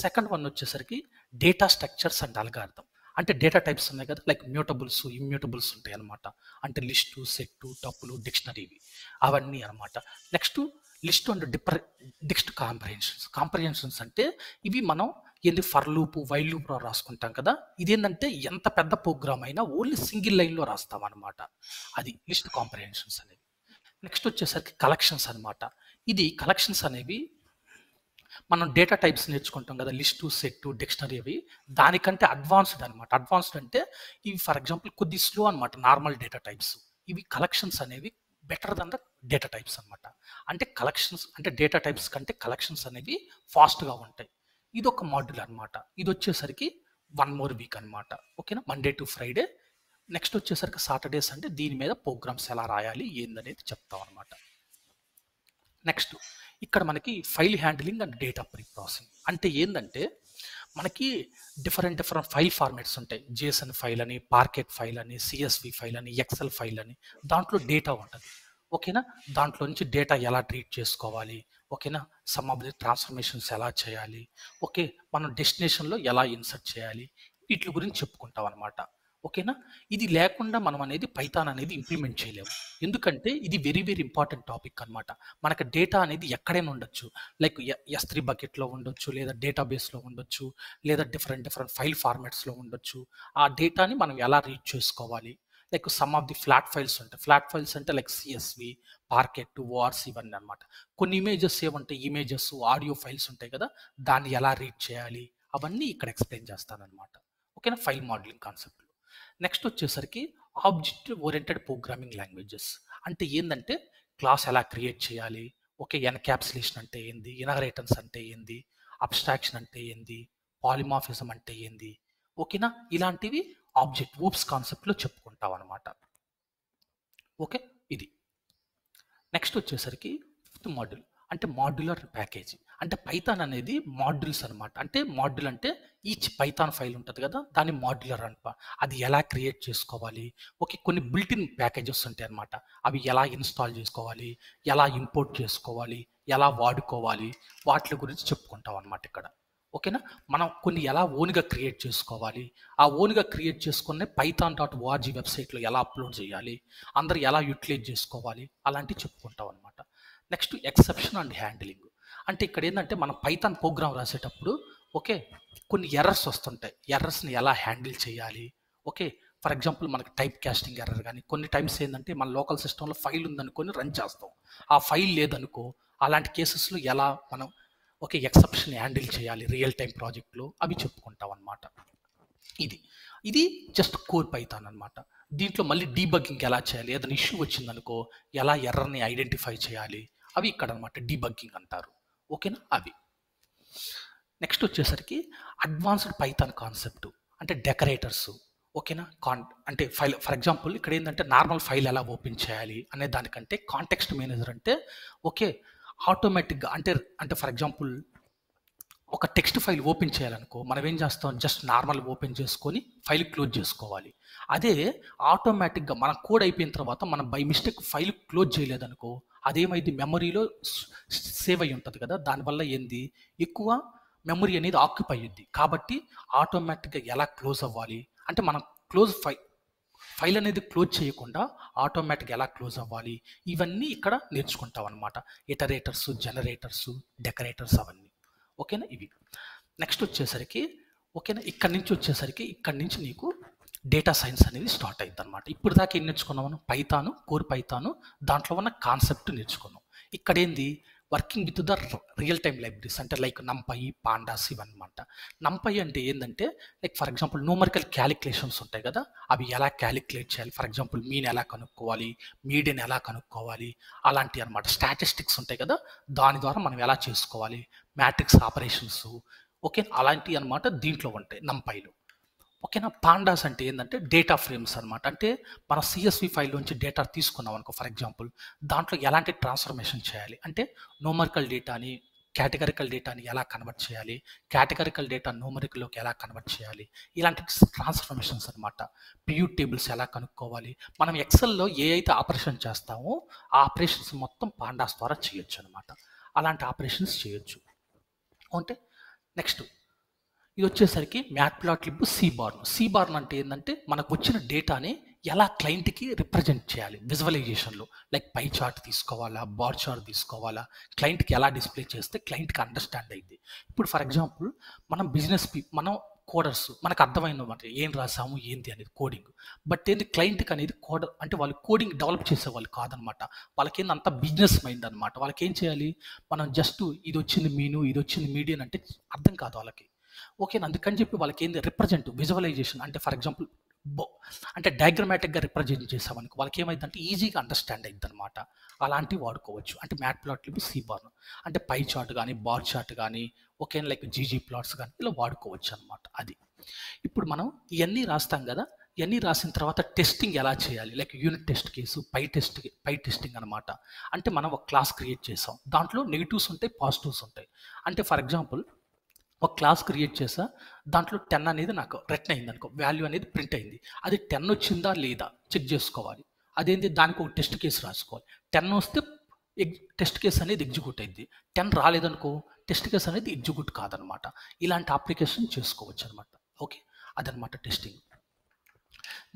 B: సెకండ్ వన్ వచ్చేసరికి డేటా స్ట్రక్చర్స్ అండ్ అల్గారిథం అంటే డేటా టైప్స్ ఉన్నాయి కదా, లైక్ మ్యూటబుల్స్, ఇమ్యూటబుల్స్ ఉంటాయి అనమాట. అంటే లిస్టు, సెట్, టపుల్, డిక్షనరీ అవన్నీ అనమాట. నెక్స్ట్ లిస్ట్ అండ్ డిక్స్ట్ కాంప్రహెన్షన్స్ అంటే ఇవి మనం ఏంది ఫర్ లూప్, వైల్ లూప్లో రాసుకుంటాం కదా, ఇదేంటంటే ఎంత పెద్ద ప్రోగ్రామ్ అయినా ఓన్లీ సింగిల్ లైన్లో రాస్తాం అనమాట. అది లిస్ట్ కాంప్రహెన్షన్స్ అనేవి. నెక్స్ట్ వచ్చేసరికి కలెక్షన్స్ అనమాట. ఇది కలెక్షన్స్ అనేవి మనం డేటా టైప్స్ నేర్చుకుంటాం కదా, లిస్టు, సెట్, డిక్షనరీ అవి దానికంటే అడ్వాన్స్డ్ అనమాట. అడ్వాన్స్డ్ అంటే ఇవి ఫర్ ఎగ్జాంపుల్ కొద్ది స్లో అనమాట నార్మల్ డేటా టైప్స్. ఇవి కలెక్షన్స్ అనేవి better than the data types అనమాట. అంటే కలెక్షన్స్ అంటే డేటా టైప్స్ కంటే కలెక్షన్స్ అనేవి ఫాస్ట్గా ఉంటాయి. ఇది ఒక మాడ్యూల్ అనమాట. ఇది వచ్చేసరికి 1 మోర్ వీక్ అనమాట. ఓకేనా, మండే టు ఫ్రైడే. నెక్స్ట్ వచ్చేసరికి సాటర్డే సండే దీని మీద ప్రోగ్రామ్స్ ఎలా రాయాలి ఏందనేది చెప్తాం అనమాట. నెక్స్ట్ ఇక్కడ మనకి file handling and data pre processing అంటే ఏంటంటే మనకి డిఫరెంట్ ఫైల్ ఫార్మాట్స్ ఉంటాయి. జేసన్ ఫైల్ అని, పార్కెట్ ఫైల్ అని, సిఎస్వి ఫైల్ అని, ఎక్సెల్ ఫైల్ అని. దాంట్లో డేటా ఉంటుంది. ఓకేనా, దాంట్లో నుంచి డేటా ఎలా ట్రీట్ చేసుకోవాలి, ఓకేనా, సమ్ ఆఫ్ ది ట్రాన్స్ఫర్మేషన్స్ ఎలా చేయాలి, ఓకే, మనం డెస్టినేషన్లో ఎలా ఇన్సర్ట్ చేయాలి, వీటి గురించి చెప్పుకుంటాం అనమాట. ఓకేనా, ఇది లేకుండా మనం అనేది పైథాన్ అనేది ఇంప్లిమెంట్ చేయలేము. ఎందుకంటే ఇది వెరీ వెరీ ఇంపార్టెంట్ టాపిక్ అనమాట. మనకు డేటా అనేది ఎక్కడైనా ఉండొచ్చు. లైక్ S3 బకెట్లో ఉండొచ్చు, లేదా డేటాబేస్లో ఉండొచ్చు, లేదా డిఫరెంట్ ఫైల్ ఫార్మాట్స్లో ఉండొచ్చు. ఆ డేటాని మనం ఎలా రీడ్ చేసుకోవాలి, like some of the flat files ఉంటాయి. ఫ్లాట్ ఫైల్స్ అంటే లైక్ సిఎస్వి, పార్కెట్, ఓఆర్స్ ఇవన్నీ అనమాట. కొన్ని ఇమేజెస్ ఏమంటాయి, ఇమేజెస్, ఆడియో ఫైల్స్ ఉంటాయి కదా, దాన్ని ఎలా రీడ్ చేయాలి అవన్నీ ఇక్కడ ఎక్స్ప్లెయిన్ చేస్తానన్నమాట. ఓకేనా, ఫైల్ మోడలింగ్ కాన్సెప్ట్. నెక్స్ట్ వచ్చేసరికి ఆబ్జెక్ట్ ఓరియంటెడ్ ప్రోగ్రామింగ్ లాంగ్వేజెస్ అంటే ఏంటంటే క్లాస్ ఎలా క్రియేట్ చేయాలి, ఓకే, ఎన్క్యాప్సులేషన్ అంటే ఏంది, ఇన్హెరిటెన్స్ అంటే ఏంది, అబ్స్ట్రాక్షన్ అంటే ఏంది, పాలిమార్ఫిజం అంటే ఏంది, ఓకేనా, ఇలాంటివి ఆబ్జెక్ట్ ఊప్స్ కాన్సెప్ట్లో చెప్పుకుంటాం అనమాట. ఓకే, ఇది. నెక్స్ట్ వచ్చేసరికి ఫిఫ్త్ మాడ్యూల్ అంటే మాడ్యులర్ ప్యాకేజీ. అంటే పైథాన్ అనేది మాడ్యూల్స్ అనమాట. అంటే మాడ్యూల్ అంటే ఈచ్ పైథాన్ ఫైల్ ఉంటుంది కదా, దాన్ని మాడ్యులర్ అనమాట. అది ఎలా క్రియేట్ చేసుకోవాలి, ఓకే, కొన్ని బిల్ట్-ఇన్ ప్యాకేజెస్ ఉంటాయి అనమాట. అవి ఎలా ఇన్స్టాల్ చేసుకోవాలి, ఎలా ఇంపోర్ట్ చేసుకోవాలి, ఎలా వాడుకోవాలి, వాటి గురించి చెప్పుకుంటాం అనమాట ఇక్కడ. ఓకేనా, మనం కొన్ని ఎలా ఓన్గా క్రియేట్ చేసుకోవాలి, ఆ ఓన్గా క్రియేట్ చేసుకునే python.org వెబ్సైట్లో ఎలా అప్లోడ్ చేయాలి, అందరు ఎలా యూటిలైజ్ చేసుకోవాలి, అలాంటివి చెప్పుకుంటాం అనమాట. నెక్స్ట్ ఎక్సెప్షన్ అండ్ హ్యాండ్లింగ్ అంటే ఇక్కడ ఏంటంటే మనం పైథాన్ ప్రోగ్రామ్ రాసేటప్పుడు ఓకే కొన్ని ఎర్రర్స్ వస్తుంటాయి. ఎర్రర్స్ని ఎలా హ్యాండిల్ చేయాలి, ఓకే, ఫర్ ఎగ్జాంపుల్ మనకి టైప్ కాస్టింగ్ ఎర్రర్ కానీ కొన్ని టైమ్స్ ఏంటంటే మన లోకల్ సిస్టంలో ఫైల్ ఉందనుకొని రన్ చేస్తాం, ఆ ఫైల్ లేదనుకో, అలాంటి కేసెస్లో ఎలా మనం ఓకే ఎక్సెప్షన్ హ్యాండిల్ చేయాలి రియల్ టైం ప్రాజెక్ట్లో, అవి చెప్పుకుంటాం అనమాట. ఇది ఇది జస్ట్ కోర్ పైథాన్ అనమాట. దీంట్లో మళ్ళీ డీబగ్గింగ్ ఎలా చేయాలి, ఏదైనా ఇష్యూ వచ్చిందనుకో ఎలా ఎర్రర్ని ఐడెంటిఫై చేయాలి, అవి ఇక్కడ అనమాట డీబగ్గింగ్ అంటారు. ఓకేనా, అవి. నెక్స్ట్ వచ్చేసరికి అడ్వాన్స్డ్ పైథాన్ కాన్సెప్ట్ అంటే డెకరేటర్స్. ఓకేనా, అంటే ఫైల్ ఫర్ ఎగ్జాంపుల్ ఇక్కడ ఏంటంటే నార్మల్ ఫైల్ ఎలా ఓపెన్ చేయాలి అనే దానికంటే కాంటెక్స్ట్ మేనేజర్ అంటే ఓకే ఆటోమేటిక్గా అంటే అంటే ఫర్ ఎగ్జాంపుల్ ఒక టెక్స్ట్ ఫైల్ ఓపెన్ చేయాలనుకో మనం ఏం చేస్తాం, జస్ట్ నార్మల్ ఓపెన్ చేసుకొని ఫైల్ క్లోజ్ చేసుకోవాలి. అదే ఆటోమేటిక్గా మన కోడ్ అయిపోయిన తర్వాత మనం బై మిస్టేక్ ఫైల్ క్లోజ్ చేయలేదనుకో అదేమైంది మెమరీలో సేవ్ అయి ఉంటుంది కదా, దానివల్ల ఏంది ఎక్కువ మెమరీ అనేది ఆక్యుపై అయ్యింది. కాబట్టి ఆటోమేటిక్గా ఎలా క్లోజ్ అవ్వాలి అంటే మనం ఫైల్ అనేది క్లోజ్ చేయకుండా ఆటోమేటిక్గా ఎలా క్లోజ్ అవ్వాలి ఇవన్నీ ఇక్కడ నేర్చుకుంటాం అనమాట. ఇటరేటర్స్, జనరేటర్స్, డెకరేటర్స్ అవన్నీ. ఓకేనా, ఇవి. నెక్స్ట్ వచ్చేసరికి ఓకేనా ఇక్కడి నుంచి నీకు డేటా సైన్స్ అనేది స్టార్ట్ అయింది అనమాట. ఇప్పుడు దాకా ఏం నేర్చుకున్నాం మనం, పైథాను, కోర్ పైథాను, దాంట్లో ఉన్న కాన్సెప్ట్ నేర్చుకున్నాం. ఇక్కడ ఏంది working with the real time libraries అంటే లైక్ నంపై, పాండాస్ ఇవన్నమాట. నంపై అంటే ఏంటంటే like for example numerical calculations ఉంటాయి కదా, అవి ఎలా క్యాలిక్యులేట్ చేయాలి, ఫర్ ఎగ్జాంపుల్ మీన్ ఎలా కనుక్కోవాలి, మీడియన్ ఎలా కనుక్కోవాలి, అలాంటివి అనమాట. స్టాటిస్టిక్స్ ఉంటాయి కదా, దాని ద్వారా మనం ఎలా చేసుకోవాలి, మ్యాట్రిక్స్ ఆపరేషన్స్, ఓకే, అలాంటివి అనమాట దీంట్లో ఉంటాయి నంపైలో. ఓకేనా, పాండాస్ అంటే ఏంటంటే డేటా ఫ్రేమ్స్ అనమాట. అంటే మన సిఎస్వి ఫైల్ నుంచి డేటా తీసుకున్నాం అనుకో ఫర్ ఎగ్జాంపుల్, దాంట్లో ఎలాంటి ట్రాన్స్ఫర్మేషన్ చేయాలి అంటే న్యూమరికల్ డేటాని కేటగరికల్ డేటాని ఎలా కన్వర్ట్ చేయాలి, కేటగరికల్ డేటా న్యూమరికల్లోకి ఎలా కన్వర్ట్ చేయాలి, ఇలాంటి ట్రాన్స్ఫర్మేషన్స్ అనమాట. పియూట్ టేబుల్స్ ఎలా కనుక్కోవాలి, మనం ఎక్సెల్లో ఏ అయితే ఆపరేషన్ చేస్తామో ఆ ఆపరేషన్స్ మొత్తం పాండాస్ ద్వారా చేయొచ్చు అనమాట. అలాంటి ఆపరేషన్స్ చేయొచ్చు. అంటే నెక్స్ట్ ఇది వచ్చేసరికి మ్యాట్ప్లాట్లిబ్ సీబార్న్ అంటే ఏంటంటే మనకు వచ్చిన డేటాని ఎలా క్లయింట్కి రిప్రజెంట్ చేయాలి విజువలైజేషన్లో, లైక్ పై చార్ట్ తీసుకోవాలా, బార్ చార్ట్ తీసుకోవాలా, క్లయింట్కి ఎలా డిస్ప్లే చేస్తే క్లయింట్కి అండర్స్టాండ్ అయింది. ఇప్పుడు ఫర్ ఎగ్జాంపుల్ మనం మనం కోడర్స్ మనకు అర్థమైందన్నమాట ఏం రాసాము ఏంటి అనేది కోడింగ్. బట్ ఏంటి క్లయింట్కి అనేది కోడర్ అంటే వాళ్ళు కోడింగ్ డెవలప్ చేసేవాళ్ళు కాదనమాట. వాళ్ళకి ఏంటి అంత బిజినెస్ మైండ్ అనమాట. వాళ్ళకి ఏం చేయాలి, మనం జస్ట్ ఇది వచ్చింది మీను, ఇది వచ్చింది మీడియన్ అంటే అర్థం కాదు వాళ్ళకి. ఓకే, అందుకని చెప్పి వాళ్ళకి ఏంది రిప్రజెంట్ విజువలైజేషన్ అంటే ఫర్ ఎగ్జాంపుల్ బొ అంటే డయాగ్రమాటిక్‌గా రిప్రజెంట్ చేసామనుకో వాళ్ళకేమైద్దంటే ఈజీగా అండర్‌స్టాండ్ అయిద్దనమాట. అలాంటివి వాడుకోవచ్చు. అంటే మ్యాట్‌ప్లాట్‌లిబ్, సీబార్న్ అంటే పై చార్ట్ గాని, బార్ చార్ట్ గాని, ఓకే. లైక్ జీజీ ప్లాట్స్ గాని ఇలా వాడుకోవచ్చనమాట అది. ఇప్పుడు మనం ఇయన్నీ రాస్తాం గదా! ఇయన్నీ రాసిన తర్వాత టెస్టింగ్ ఎలా చేయాలి? లైక్ యూనిట్ టెస్ట్ కేసు, పై టెస్టింగ్ అనమాట. అంటే మనం ఒక క్లాస్ క్రియేట్ చేసాం. దాంట్లో నెగెటివ్స్ ఉంటాయి, పాజిటివ్స్ ఉంటాయి. అంటే ఫర్ ఎగ్జాంపుల్ ఒక క్లాస్ క్రియేట్ చేశా. దాంట్లో 10 అనేది నాకు రిటర్న్ అయిందనుకో. వాల్యూ అనేది ప్రింట్ అయింది. అది 10 వచ్చిందా లేదా చెక్ జేసుకోవాలి. అదేంది దానికి ఒక టెస్ట్ కేస్ రాసుకోవాలి. 10 వస్తే టెస్ట్ కేస్ అనేది ఎగ్జిక్యూట్ అయిద్ది. 10 రాలేదనుకో టెస్ట్ కేస్ అనేది ఎగ్జిక్యూట్ కాదనమాట. ఇలాంటి అప్లికేషన్ చేసుకోవచ్చనమాట. ఓకే. అదనమాట టెస్టింగ్.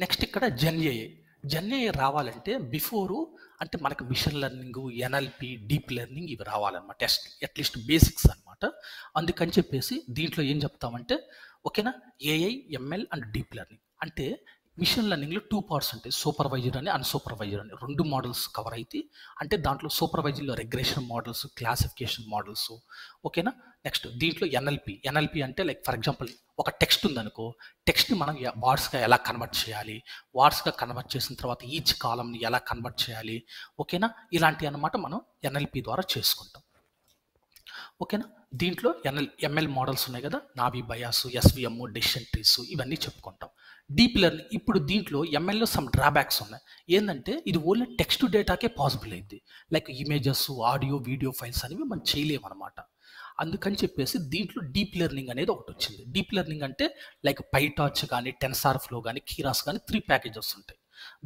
B: నెక్స్ట్ ఇక్కడ జెన్ఏఐ. జెన్ఏఐ రావాలంటే బిఫోరు అంటే మనకు machine learning, NLP, deep learning ఇవి రావాలన్నమాట. అట్లీస్ట్ బేసిక్స్ అనమాట. అందుకని చెప్పేసి దీంట్లో ఏం చెప్తామంటే ఓకేనా AI, ML and deep learning. అంటే మిషన్ లెర్నింగ్లో 2 పార్ట్స్ ఉంటాయి. సూపర్వైజర్ అని, అన్‌సూపర్వైజర్ అని 2 మోడల్స్ కవర్ అయితాయి. అంటే దాంట్లో సూపర్వైజర్‌లో రిగ్రెషన్ మోడల్స్, క్లాసిఫికేషన్ మోడల్స్ ఓకేనా. నెక్స్ట్ దీంట్లో ఎన్ఎల్పి అంటే లైక్ ఫర్ ఎగ్జాంపుల్ ఒక టెక్స్ట్ ఉందనుకో, టెక్స్ట్‌ని మనం వర్డ్స్‌గా ఎలా కన్వర్ట్ చేయాలి? వర్డ్స్‌గా కన్వర్ట్ చేసిన తర్వాత ఈచ్ కాలమ్‌ని ఎలా కన్వర్ట్ చేయాలి? ఓకేనా? ఇలాంటివి అన్నమాట మనం ఎన్ఎల్పి ద్వారా చేసుకుంటాం. ఓకేనా? దీంట్లో ఎంఎల్ మోడల్స్ ఉన్నాయి కదా! నావి బయాస్, ఎస్వీఎం, డెసిషన్ ట్రీస్ ఇవన్నీ చెప్పుకుంటాం. డీప్ లెర్నింగ్ ఇప్పుడు దీంట్లో ఎంఎల్‌లో సమ్ డ్రాబ్యాక్స్ ఉన్నాయి. ఏందంటే ఇది ఓన్లీ టెక్స్ట్ టు డేటాకే పాసిబుల్ అయ్యిద్ది. Like images, audio, video files అనేవి మనం చేయలేమనమాట. అందుకని చెప్పేసి దీంట్లో డీప్ లెర్నింగ్ అనేది ఒకటొచ్చింది. డీప్ లెర్నింగ్ అంటే లైక్ పైటార్చ్ గాని, టెన్సార్‌ఫ్లో గాని, కీరాస్ గాని 3 ప్యాకేజెస్ ఉంటాయి.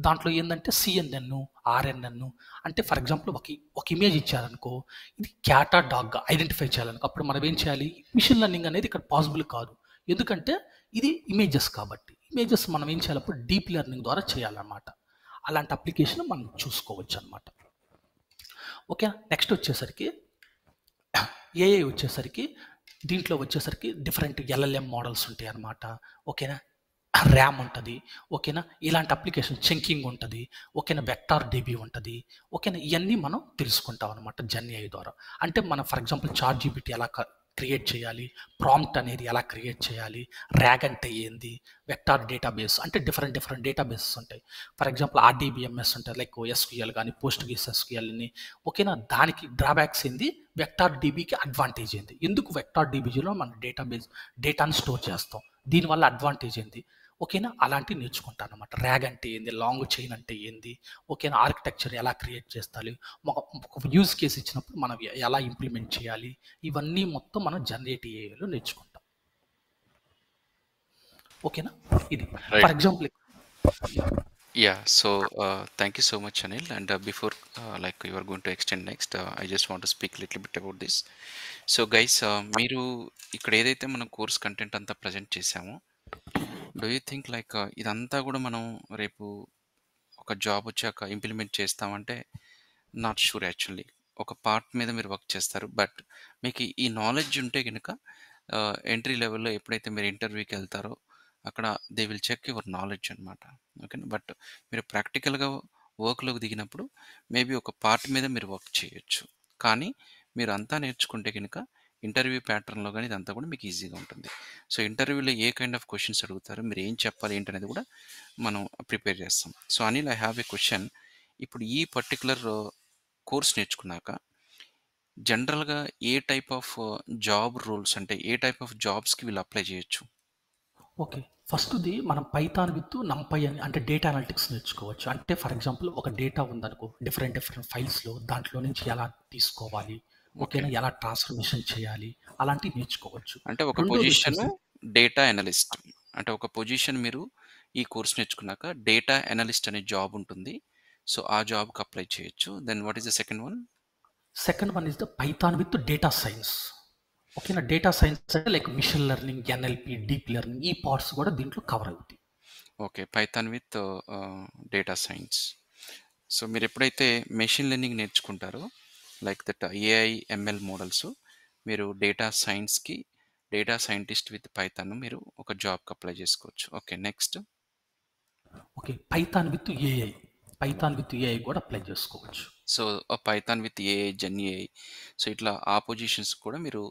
B: దాంట్లో ఏందంటే సీఎన్ఎన్, ఆర్ఎన్ఎన్ అంటే ఫర్ ఎగ్జాంపుల్ ఒక ఇమేజ్ ఇచ్చారనుకో, ఇది క్యాటా, డాగ్‌గా ఐడెంటిఫై చేయాలనుకో అప్పుడు మనం ఏం చేయాలి? మిషన్ లెర్నింగ్ అనేది ఇక్కడ పాసిబుల్ కాదు. ఎందుకంటే ఇది ఇమేజెస్ కాబట్టి. ఇమేజెస్ మనం ఏం చేయాలి అప్పుడు డీప్ లెర్నింగ్ ద్వారా చేయాలన్నమాట. అలాంటి అప్లికేషన్ మనం చూసుకోవచ్చనమాట. ఓకే. నెక్స్ట్ వచ్చేసరికి ఏఐ వచ్చేసరికి దీంట్లో వచ్చేసరికి డిఫరెంట్ ఎల్ఎల్ఎం మోడల్స్ ఉంటాయి అన్నమాట. ఓకేనా. ర్యామ్ ఉంటది. ఓకేనా. ఇలాంటి అప్లికేషన్ చంకింగ్ ఉంటది. ఓకేనా. వెక్టార్ డీబీ ఉంటది. ఓకేనా. ఇయన్నీ మనం తెలుసుకుంటాం అనమాట జెన్ఏఐ ద్వారా. అంటే మనం ఫర్ ఎగ్జాంపుల్ చాట్ జీపీటీ ఎలా క్రియేట్ చేయాలి? ప్రాంప్ట్ అనేది ఎలా క్రియేట్ చేయాలి? ర్యాగ్ అంటే ఏంది? వెక్టార్ డేటాబేస్ అంటే డిఫరెంట్ డేటాబేసెస్ ఉంటాయి. ఫర్ ఎగ్జాంపుల్ ఆర్‌డీబీఎంఎస్ ఉంటాయి. లైక్ ఎస్‌క్యూఎల్ గాని, పోస్ట్‌గ్రెస్‌ఎస్‌క్యూఎల్‌ని ఓకేనా. దానికి డ్రాబ్యాక్స్ ఏంది? వెక్టార్ డీబీకి అడ్వాంటేజ్ ఏంది? ఎందుకు వెక్టార్ డీబీలో మన డేటాని స్టోర్ చేస్తాం? దీనివల్ల అడ్వాంటేజ్ ఏంది? ఓకేనా. అలాంటివి నేర్చుకుంటానన్నమాట. ర్యాగ్ అంటే ఏంది? లాంగ్ చైన్ అంటే ఏంది? ఓకేనా. ఆర్కిటెక్చర్ ఎలా క్రియేట్ చేస్తాలి? ఒక యూజ్ కేస్ ఇచ్చినప్పుడు మనం ఎలా ఇంప్లిమెంట్ చేయాలి? ఇవన్నీ మొత్తం మనం జనరేటివ్ ఏఐలో నేర్చుకుంటాం. ఓకేనా. ఇది
A: right.
B: For example
A: Yeah. So, thank you so much, Anil. And before, like you are going to extend next, I just want to speak a little bit about this. So guys, మీరు ఇక్కడ ఏదైతే మనం course content అంతా present చేసామో, do you think like ఇదంతా కూడా మనం రేపు ఒక జాబ్ వచ్చాక ఇంప్లిమెంట్ చేస్తామంటే నాట్ షూర్ యాక్చువల్లీ. ఒక పార్ట్ మీద మీరు వర్క్ చేస్తారు. బట్ మీకు ఈ నాలెడ్జ్ ఉంటే గనుక ఎంట్రీ లెవెల్‌లో ఎప్పుడైతే మీరు ఇంటర్వ్యూకి ఎళ్తారో అక్కడ they will check your knowledge అనమాట. ఓకేనా. బట్ మీరు ప్రాక్టికల్‌గా వర్క్‌లోకి దిగినప్పుడు మేబీ ఒక పార్ట్ మీద మీరు వర్క్ చేయొచ్చు. కానీ మీరు అంతా నేర్చుకుంటే గనుక ఇంటర్వ్యూ ప్యాటర్న్‌లో గాని ఇదంతా కూడా మీకు ఈజీగా ఉంటుంది. సో, ఇంటర్వ్యూలో ఏ కైండ్ ఆఫ్ క్వెషన్స్ అడుగుతారు, మీరు ఏం చెప్పాలి ఏంటనేది కూడా మనం ప్రిపేర్ చేస్తాం. So, Anil, I have a question. ఇప్పుడు ఈ పర్టిక్యులర్ కోర్స్ నేర్చుకున్నాక జనరల్‌గా ఏ టైప్ ఆఫ్ జాబ్ రోల్స్ అంటే ఏ టైప్ ఆఫ్ జాబ్స్‌కి వీళ్ళు అప్లై చేయొచ్చు?
B: ఓకే. ఫస్ట్‌ది మనం పైథాన్ విత్ నంపై అని అంటే డేటా అనలిటిక్స్ నేర్చుకోవచ్చు. అంటే ఫర్ ఎగ్జాంపుల్ ఒక డేటా ఉందనుకో డిఫరెంట్ ఫైల్స్‌లో దాంట్లో నుంచి ఎలా తీసుకోవాలి?
A: ఓకే.
B: ఓకేనా. ఎలా ట్రాన్స్‌ఫర్మేషన్ చేయాలి? అలాంటివి నేర్చుకోవచ్చు.
A: అంటే ఒక పొజిషను
B: రెండోదొచ్చేసి
A: డేటా అనలిస్ట్. అంటే ఒక పొజిషన్ మీరు ఈ కోర్స్ నేర్చుకున్నాక డేటా అనలిస్ట్ అనే జాబ్ ఉంటుంది. సో, ఆ జాబ్‌కి అప్లై చేయొచ్చు. Then what is the second one?
B: Second one is the Python with data science. Okay. Data science అంటే like machine learning, NLP, deep learning ఈ పార్ట్స్ కూడా దీంట్లో కవర్ అవుతాయి.
A: Okay. Python with data science. So, మీరెప్పుడైతే machine learning నేర్చుకుంటారో like that AI, ML models, మీరు data సైన్స్‌కి data scientist with Python మీరు ఒక జాబ్‌కి అప్లై చేసుకోవచ్చు. Okay. Next?
B: Okay. Python with AI. Python with AI కూడా అప్లై చేసుకోవచ్చు.
A: So, python with AI, gen AI, so, ఇట్లా ఆ పొజిషన్స్ కూడా మీరు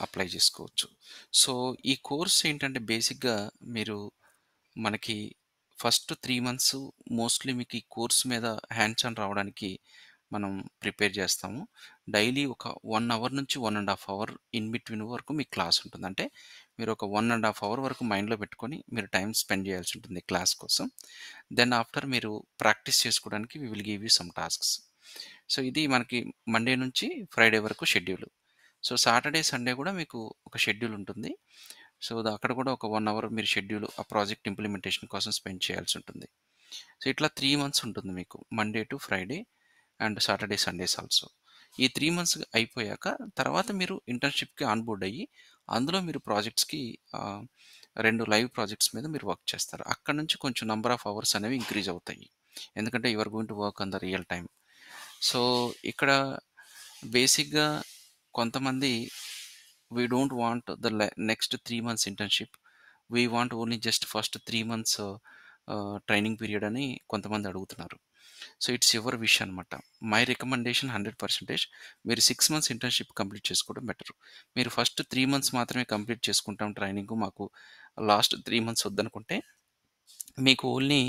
A: అప్లై చేసుకోవచ్చు. సో, ఈ కోర్స్ ఏంటంటే బేసిక్‌గా మీరు మనకి ఫస్ట్ 3 మంత్స్ మోస్ట్‌లీ మీకు ఈ కోర్స్ మీద హ్యాండ్స్ ఆన్ రావడానికి మనం ప్రిపేర్ చేస్తాము. డైలీ ఒక 1 అవర్ నుంచి 1 ½ అవర్ ఇన్ బిట్వీన్ వరకు మీకు క్లాస్ ఉంటుంది. అంటే మీరు ఒక 1 ½ అవర్ వరకు మైండ్‌లో పెట్టుకొని మీరు టైమ్ స్పెండ్ చేయాల్సి ఉంటుంది క్లాస్ కోసం. దెన్ ఆఫ్టర్ మీరు ప్రాక్టీస్ చేసుకోవడానికి we will give you some tasks. So, ఇది మనకి మండే నుంచి ఫ్రైడే వరకు షెడ్యూల్. సో, సాటర్‌డే, సండే కూడా మీకు ఒక షెడ్యూల్ ఉంటుంది. సో, అక్కడ కూడా ఒక 1 అవర్ మీరు షెడ్యూల్ ఆ ప్రాజెక్ట్ ఇంప్లిమెంటేషన్ కోసం స్పెండ్ చేయాల్సి ఉంటుంది. సో, ఇట్లా 3 మంత్స్ ఉంటుంది మీకు. Monday to Friday and Saturday, Sundays also. ఈ 3 మంత్స్ అయిపోయాక తర్వాత మీరు ఇంటర్న్‌షిప్‌కి ఆన్ బోర్డ్ అయ్యి, అందులో మీరు ప్రాజెక్ట్స్‌కి 2 లైవ్ ప్రాజెక్ట్స్ మీద మీరు వర్క్ చేస్తారు. అక్కడి నుంచి కొంచెం నంబర్ ఆఫ్ అవర్స్ అనేవి ఇంక్రీజ్ అవుతాయి. ఎందుకంటే you are going to work on the real time. So, ఇక్కడ బేసిక్‌గా కొంతమంది we don't want the next 3 months internship. We want only just first 3 months training period అని కొంతమంది అడుగుతున్నారు. సో, ఇట్స్ యువర్ విష్ అనమాట. మై రికమెండేషన్ 100% మీరు 6 months internship complete చేసుకోవడం better. మీరు ఫస్ట్ 3 మంత్స్ మాత్రమే కంప్లీట్ చేసుకుంటాం ట్రైనింగు, మాకు లాస్ట్ 3 మంత్స్ వద్దనుకుంటే, మీకు ఓన్లీ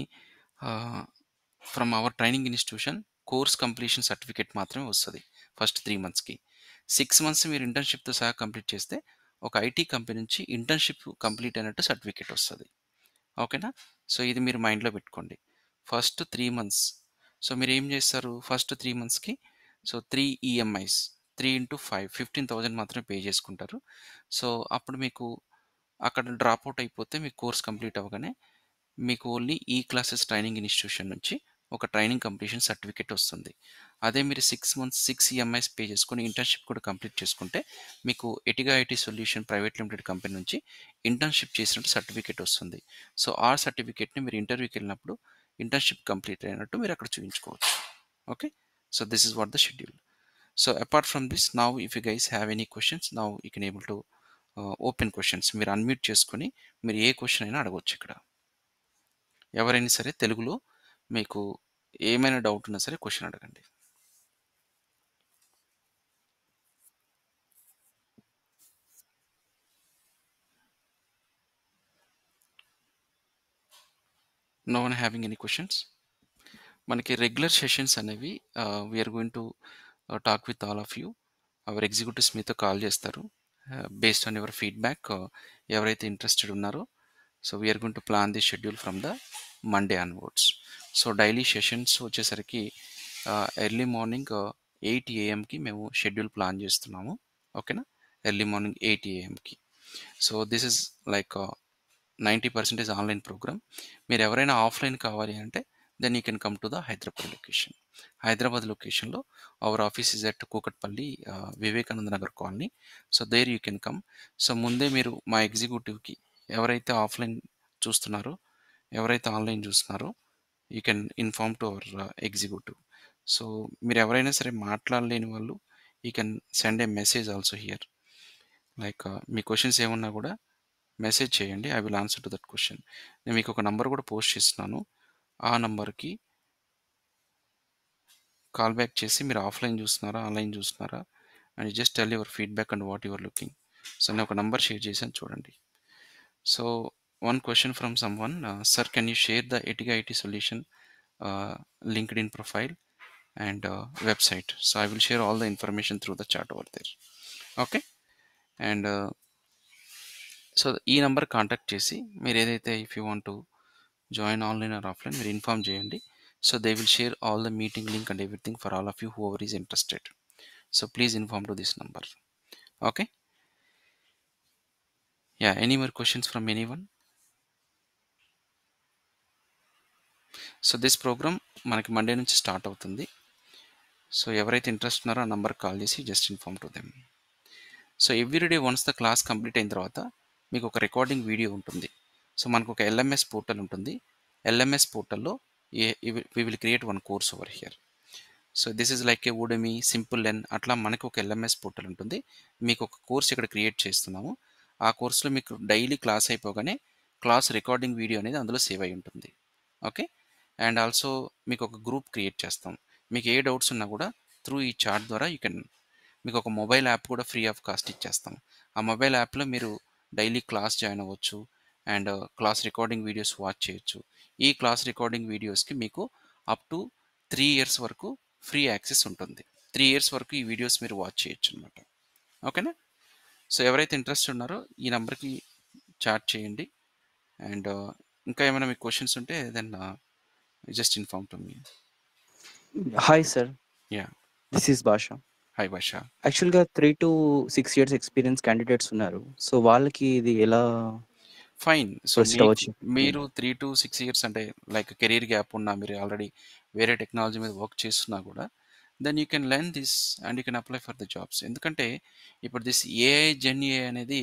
A: ఆహ్, from our training institution course completion certificate మాత్రమే వస్తది ఫస్ట్ 3 మంత్స్‌కి. 6 మంత్స్ మీరు ఇంటర్న్‌షిప్‌తో సహా కంప్లీట్ చేస్తే, ఒక ఐటీ కంపెనీ నుంచి ఇంటర్న్‌షిప్ కంప్లీట్ అయినట్టు సర్టిఫికేట్ వస్తది. ఓకేనా? సో, ఇది మీరు మైండ్‌లో పెట్టుకోండి. First 3 months. సో, మీరేం జేస్తారు ఫస్ట్ 3 మంత్స్‌కి, సో, 3 ఈఎంఐస్ 3 ఇంటూ 5 15,000 మాత్రమే పే చేసుకుంటారు. సో, అప్పుడు మీకు అక్కడ డ్రాప్ ఔట్ అయిపోతే మీ కోర్స్ కంప్లీట్ అవ్వగానే మీకు ఓన్లీ ఈ క్లాసెస్ ట్రైనింగ్ ఇన్‌స్టిట్యూషన్ నుంచి ఒక ట్రైనింగ్ కంప్లీషన్ సర్టిఫికేట్ వస్తుంది. అదే మీరు 6 మంత్స్ 6 ఈఎంఐస్ పే చేసుకొని ఇంటర్న్‌షిప్ కూడా కంప్లీట్ చేసుకుంటే, మీకు ఎటిగా IT solution private limited company నుంచి ఇంటర్న్‌షిప్ చేసినట్టు సర్టిఫికేట్ వస్తుంది. సో, ఆ సర్టిఫికేట్‌ని మీరు ఇంటర్వ్యూకెళ్ళినప్పుడు ఇంటర్న్‌షిప్ కంప్లీట్ అయినట్టు మీరు అక్కడ చూయించుకోవచ్చు. Okay. So, this is what the schedule. So, apart from this now if you guys have any questions now you can able to open questions. మీరు అన్‌మ్యూట్ చేసుకొని మీరు ఏ క్వెషన్ అయినా అడగొచ్చు ఇక్కడ. ఎవరైనా సరే తెలుగులో మీకు ఏమైనా డౌట్ ఉన్నా సరే క్వెషన్ అడగండి. No one having any questions? మనకి రెగ్యులర్ సెషన్స్ అనేవి we are going to talk with all of you. Our executives మీతో కాల్ చేస్తారు. బేస్డ్ ఆన్ యువర్ ఫీడ్‌బ్యాక్ ఎవరైతే ఇంట్రెస్టెడ్ ఉన్నారో, so, we are going to plan the schedule from the Monday onwards. So, daily sessions వచ్చేసరికి early morning 8 ఏఎంకి మేము schedule plan చేస్తున్నాము. ఓకేనా? Early morning 8 ఏఎంకి. So, this is like 90% online programme. మీరు ఎవరైనా ఆఫ్‌లైన్ కావాలి అంటే then you can come to the Hyderabad location. Hyderabad లొకేషన్‌లో our office is at Kukatpally Vivekananda Nagar colony. So, there you can come. So, ముందే మీరు మా ఎగ్జిక్యూటివ్‌కి ఎవరైతే ఆఫ్‌లైన్ చూస్తున్నారో, ఎవరైతే ఆన్‌లైన్ చూస్తున్నారో you can inform to our executive. So, మీరు ఎవరైనా సరే మాట్లాడలేని వాళ్ళు you can send A message also here. Like me questions ఏమున్నా కూడా మెసేజ్ చేయండి. I will answer to that question. నేను మీకు ఒక నంబర్ కూడా పోస్ట్ చేస్తున్నాను. ఆ నంబర్‌కి కాల్ బ్యాక్ చేసి మీరు ఆఫ్‌లైన్ చూస్తున్నారా? ఆన్‌లైన్ చూస్తున్నారా? And just tell your feedback and what you are looking. So, నేను ఒక నంబర్ షేర్ చేశాను చూడండి. So, one question from someone sir can you share the ఎటిగా IT solution LinkedIn profile and website. So, I will share all the information through the chat over there. Okay. And so, ఈ number contact చేసి మీరు ఏదైతే if you want to join online or offline మీరు inform చేయండి. So, they will share all the meeting link and everything for all of you whoever is interested. So, please inform to this number. Okay. Yeah! Any more questions from anyone? So, this programme మనకి Monday నుంచి start అవుతుంది. So, ఎవరైతే interest ఉన్నారో ఆ నంబర్‌కి call చేసి just inform to them. So, every day once the class complete అయిన తర్వాత మీకు ఒక రికార్డింగ్ వీడియో ఉంటుంది. సో, మనకు ఒక ఎల్ఎంఎస్ పోర్టల్ ఉంటుంది. ఎల్ఎంఎస్ పోర్టల్‌లో we will create one course over here. So, this is like a Udemy, Simplilearn అట్లా మనకు ఒక ఎల్ఎంఎస్ పోర్టల్ ఉంటుంది. మీకు ఒక కోర్స్ ఇక్కడ క్రియేట్ చేస్తున్నాము. ఆ కోర్స్‌లో మీకు డైలీ క్లాస్ అయిపోగానే క్లాస్ రికార్డింగ్ వీడియో అనేది అందులో సేవ్ అయి ఉంటుంది. ఓకే. అండ్ ఆల్సో మీకు ఒక గ్రూప్ క్రియేట్ చేస్తాం. మీకు ఏ డౌట్స్ ఉన్నా కూడా త్రూ ఈ చాట్ ద్వారా యూ కెన్ మీకు ఒక మొబైల్ యాప్ కూడా ఫ్రీ ఆఫ్ కాస్ట్ ఇచ్చేస్తాం. ఆ మొబైల్ యాప్‌లో మీరు డైలీ క్లాస్ జాయిన్ అవ్వచ్చు. And class recording videos watch చేయొచ్చు. ఈ క్లాస్ రికార్డింగ్ వీడియోస్‌కి మీకు అప్ టు 3 ఇయర్స్ వరకు ఫ్రీ యాక్సెస్ ఉంటుంది. 3 ఇయర్స్ వరకు ఈ వీడియోస్ మీరు వాచ్ చేయొచ్చనమాట. ఓకేనా? సో, ఎవరైతే ఇంట్రెస్ట్ ఉన్నారో ఈ నంబర్‌కి చాట్ చేయండి. అండ్ ఇంకా ఏమైనా మీకు క్వెషన్స్ ఉంటే then just inform to me.
C: Hi sir.
A: Yeah!
C: This is Basha.
A: Hi Basha.
C: యాక్చువల్‌గా 3-6 ఇయర్స్ ఎక్స్‌పీరియన్స్ క్యాండిడేట్స్ ఉన్నారు. సో, వాళ్ళకి ఇది ఎలా
A: ఫైన్. సో,
C: ప్రొసీడ్ అవ్వచ్చు?
A: మీరు 3-6 ఇయర్స్ అంటే లైక్ కెరీర్ గ్యాప్ ఉన్నా, మీరు ఆల్రెడీ వేరే టెక్నాలజీ మీద వర్క్ చేస్తున్నా కూడా, then you can learn this and you can apply for the jobs. ఎందుకంటే ఇప్పుడు దిస్ ఏఐ, జెన్ ఏఐ అనేది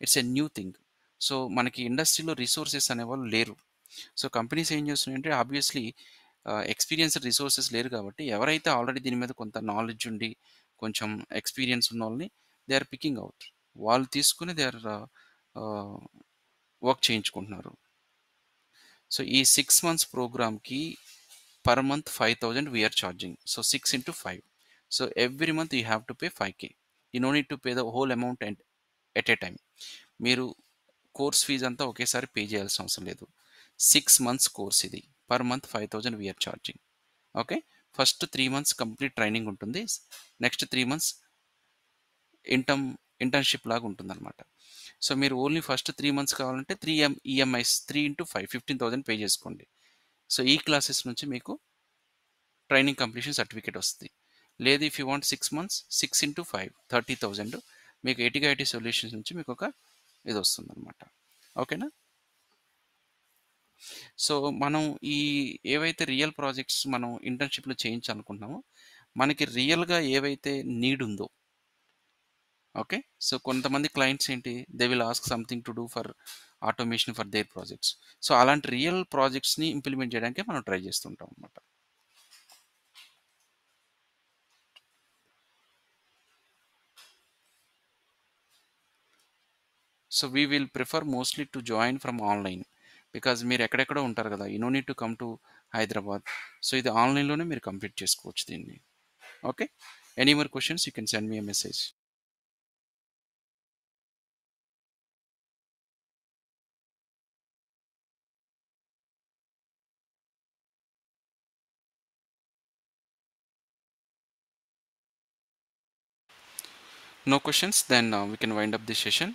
A: it's a new thing. So, మనకి ఇండస్ట్రీలో రిసోర్సెస్ అనేవాళ్ళు లేరు. సో, కంపెనీస్ ఏం చేస్తున్నాయంటే ఆబ్వియస్లీ ఎక్స్‌పీరియన్స్‌డ్ రిసోర్సెస్ లేరు కాబట్టి, ఎవరైతే ఆల్రెడీ దీని మీద కొంత నాలెడ్జ్ ఉండి, కొంచెం ఎక్స్‌పీరియన్స్ ఉన్నోళ్ళని దే ఆర్ పికింగ్ ఔట్. వాళ్ళు తీసుకొని దే ఆర్ ఆహ్, వర్క్ చేయించుకుంటున్నారు. సో, ఈ 6 మంత్స్ ప్రోగ్రామ్‌కి per month 5,000 we are charging. So, 6 into 5. So, every month you have to pay 5,000. You no need to pay the whole amount at a time. మీరు course fees అంతా ఒకేసారి pay చేయాల్సిన అవసరం లేదు. 6 months course ఇది. Per month 5,000 we are charging. Okay. First 3 months complete training ఉంటుంది. Next 3 months internship లాగా ఉంటుందన్నమాట. సో, మీరు ఓన్లీ ఫస్ట్ 3 మంత్స్ కావాలంటే 3 ఈఎంఐస్ 3 ఇంటూ 5 15,000 పే చేసుకోండి. సో, ఈ క్లాసెస్ నుంచి మీకు ట్రైనింగ్ కంప్లీషన్ సర్టిఫికేట్ వస్తది. లేదు if you want 6 months 6 into 5 30,000 మీకు ఎటిగా ఐటీ సొల్యూషన్స్ నుంచి మీకు ఒక ఇది వస్తుందన్నమాట. ఓకేనా? సో, మనం ఈ ఏవైతే రియల్ ప్రాజెక్ట్స్ మనం ఇంటర్న్‌షిప్‌లో చేయించాలనుకుంటున్నామో, మనకి రియల్‌గా ఏవైతే నీడ్ ఉందో, ఓకే. సో, కొంతమంది క్లయింట్స్ ఏంటి they will ask something to do for automation for their projects. So, అలాంటి రియల్ ప్రాజెక్ట్స్‌ని ఇంప్లిమెంట్ చేయడానికే మనం ట్రై చేస్తుంటాం అన్నమాట. So, we will prefer mostly to join from online. Because మీరు ఎక్కడెక్కడో ఉంటారు కదా! You no need to come to Hyderabad. So, ఇది ఆన్‌లైన్‌లోనే మీరు కంప్లీట్ చేసుకోవచ్చు దీన్ని. Okay. Any more questions you can send me a message. No questions? Then we can wind up this session.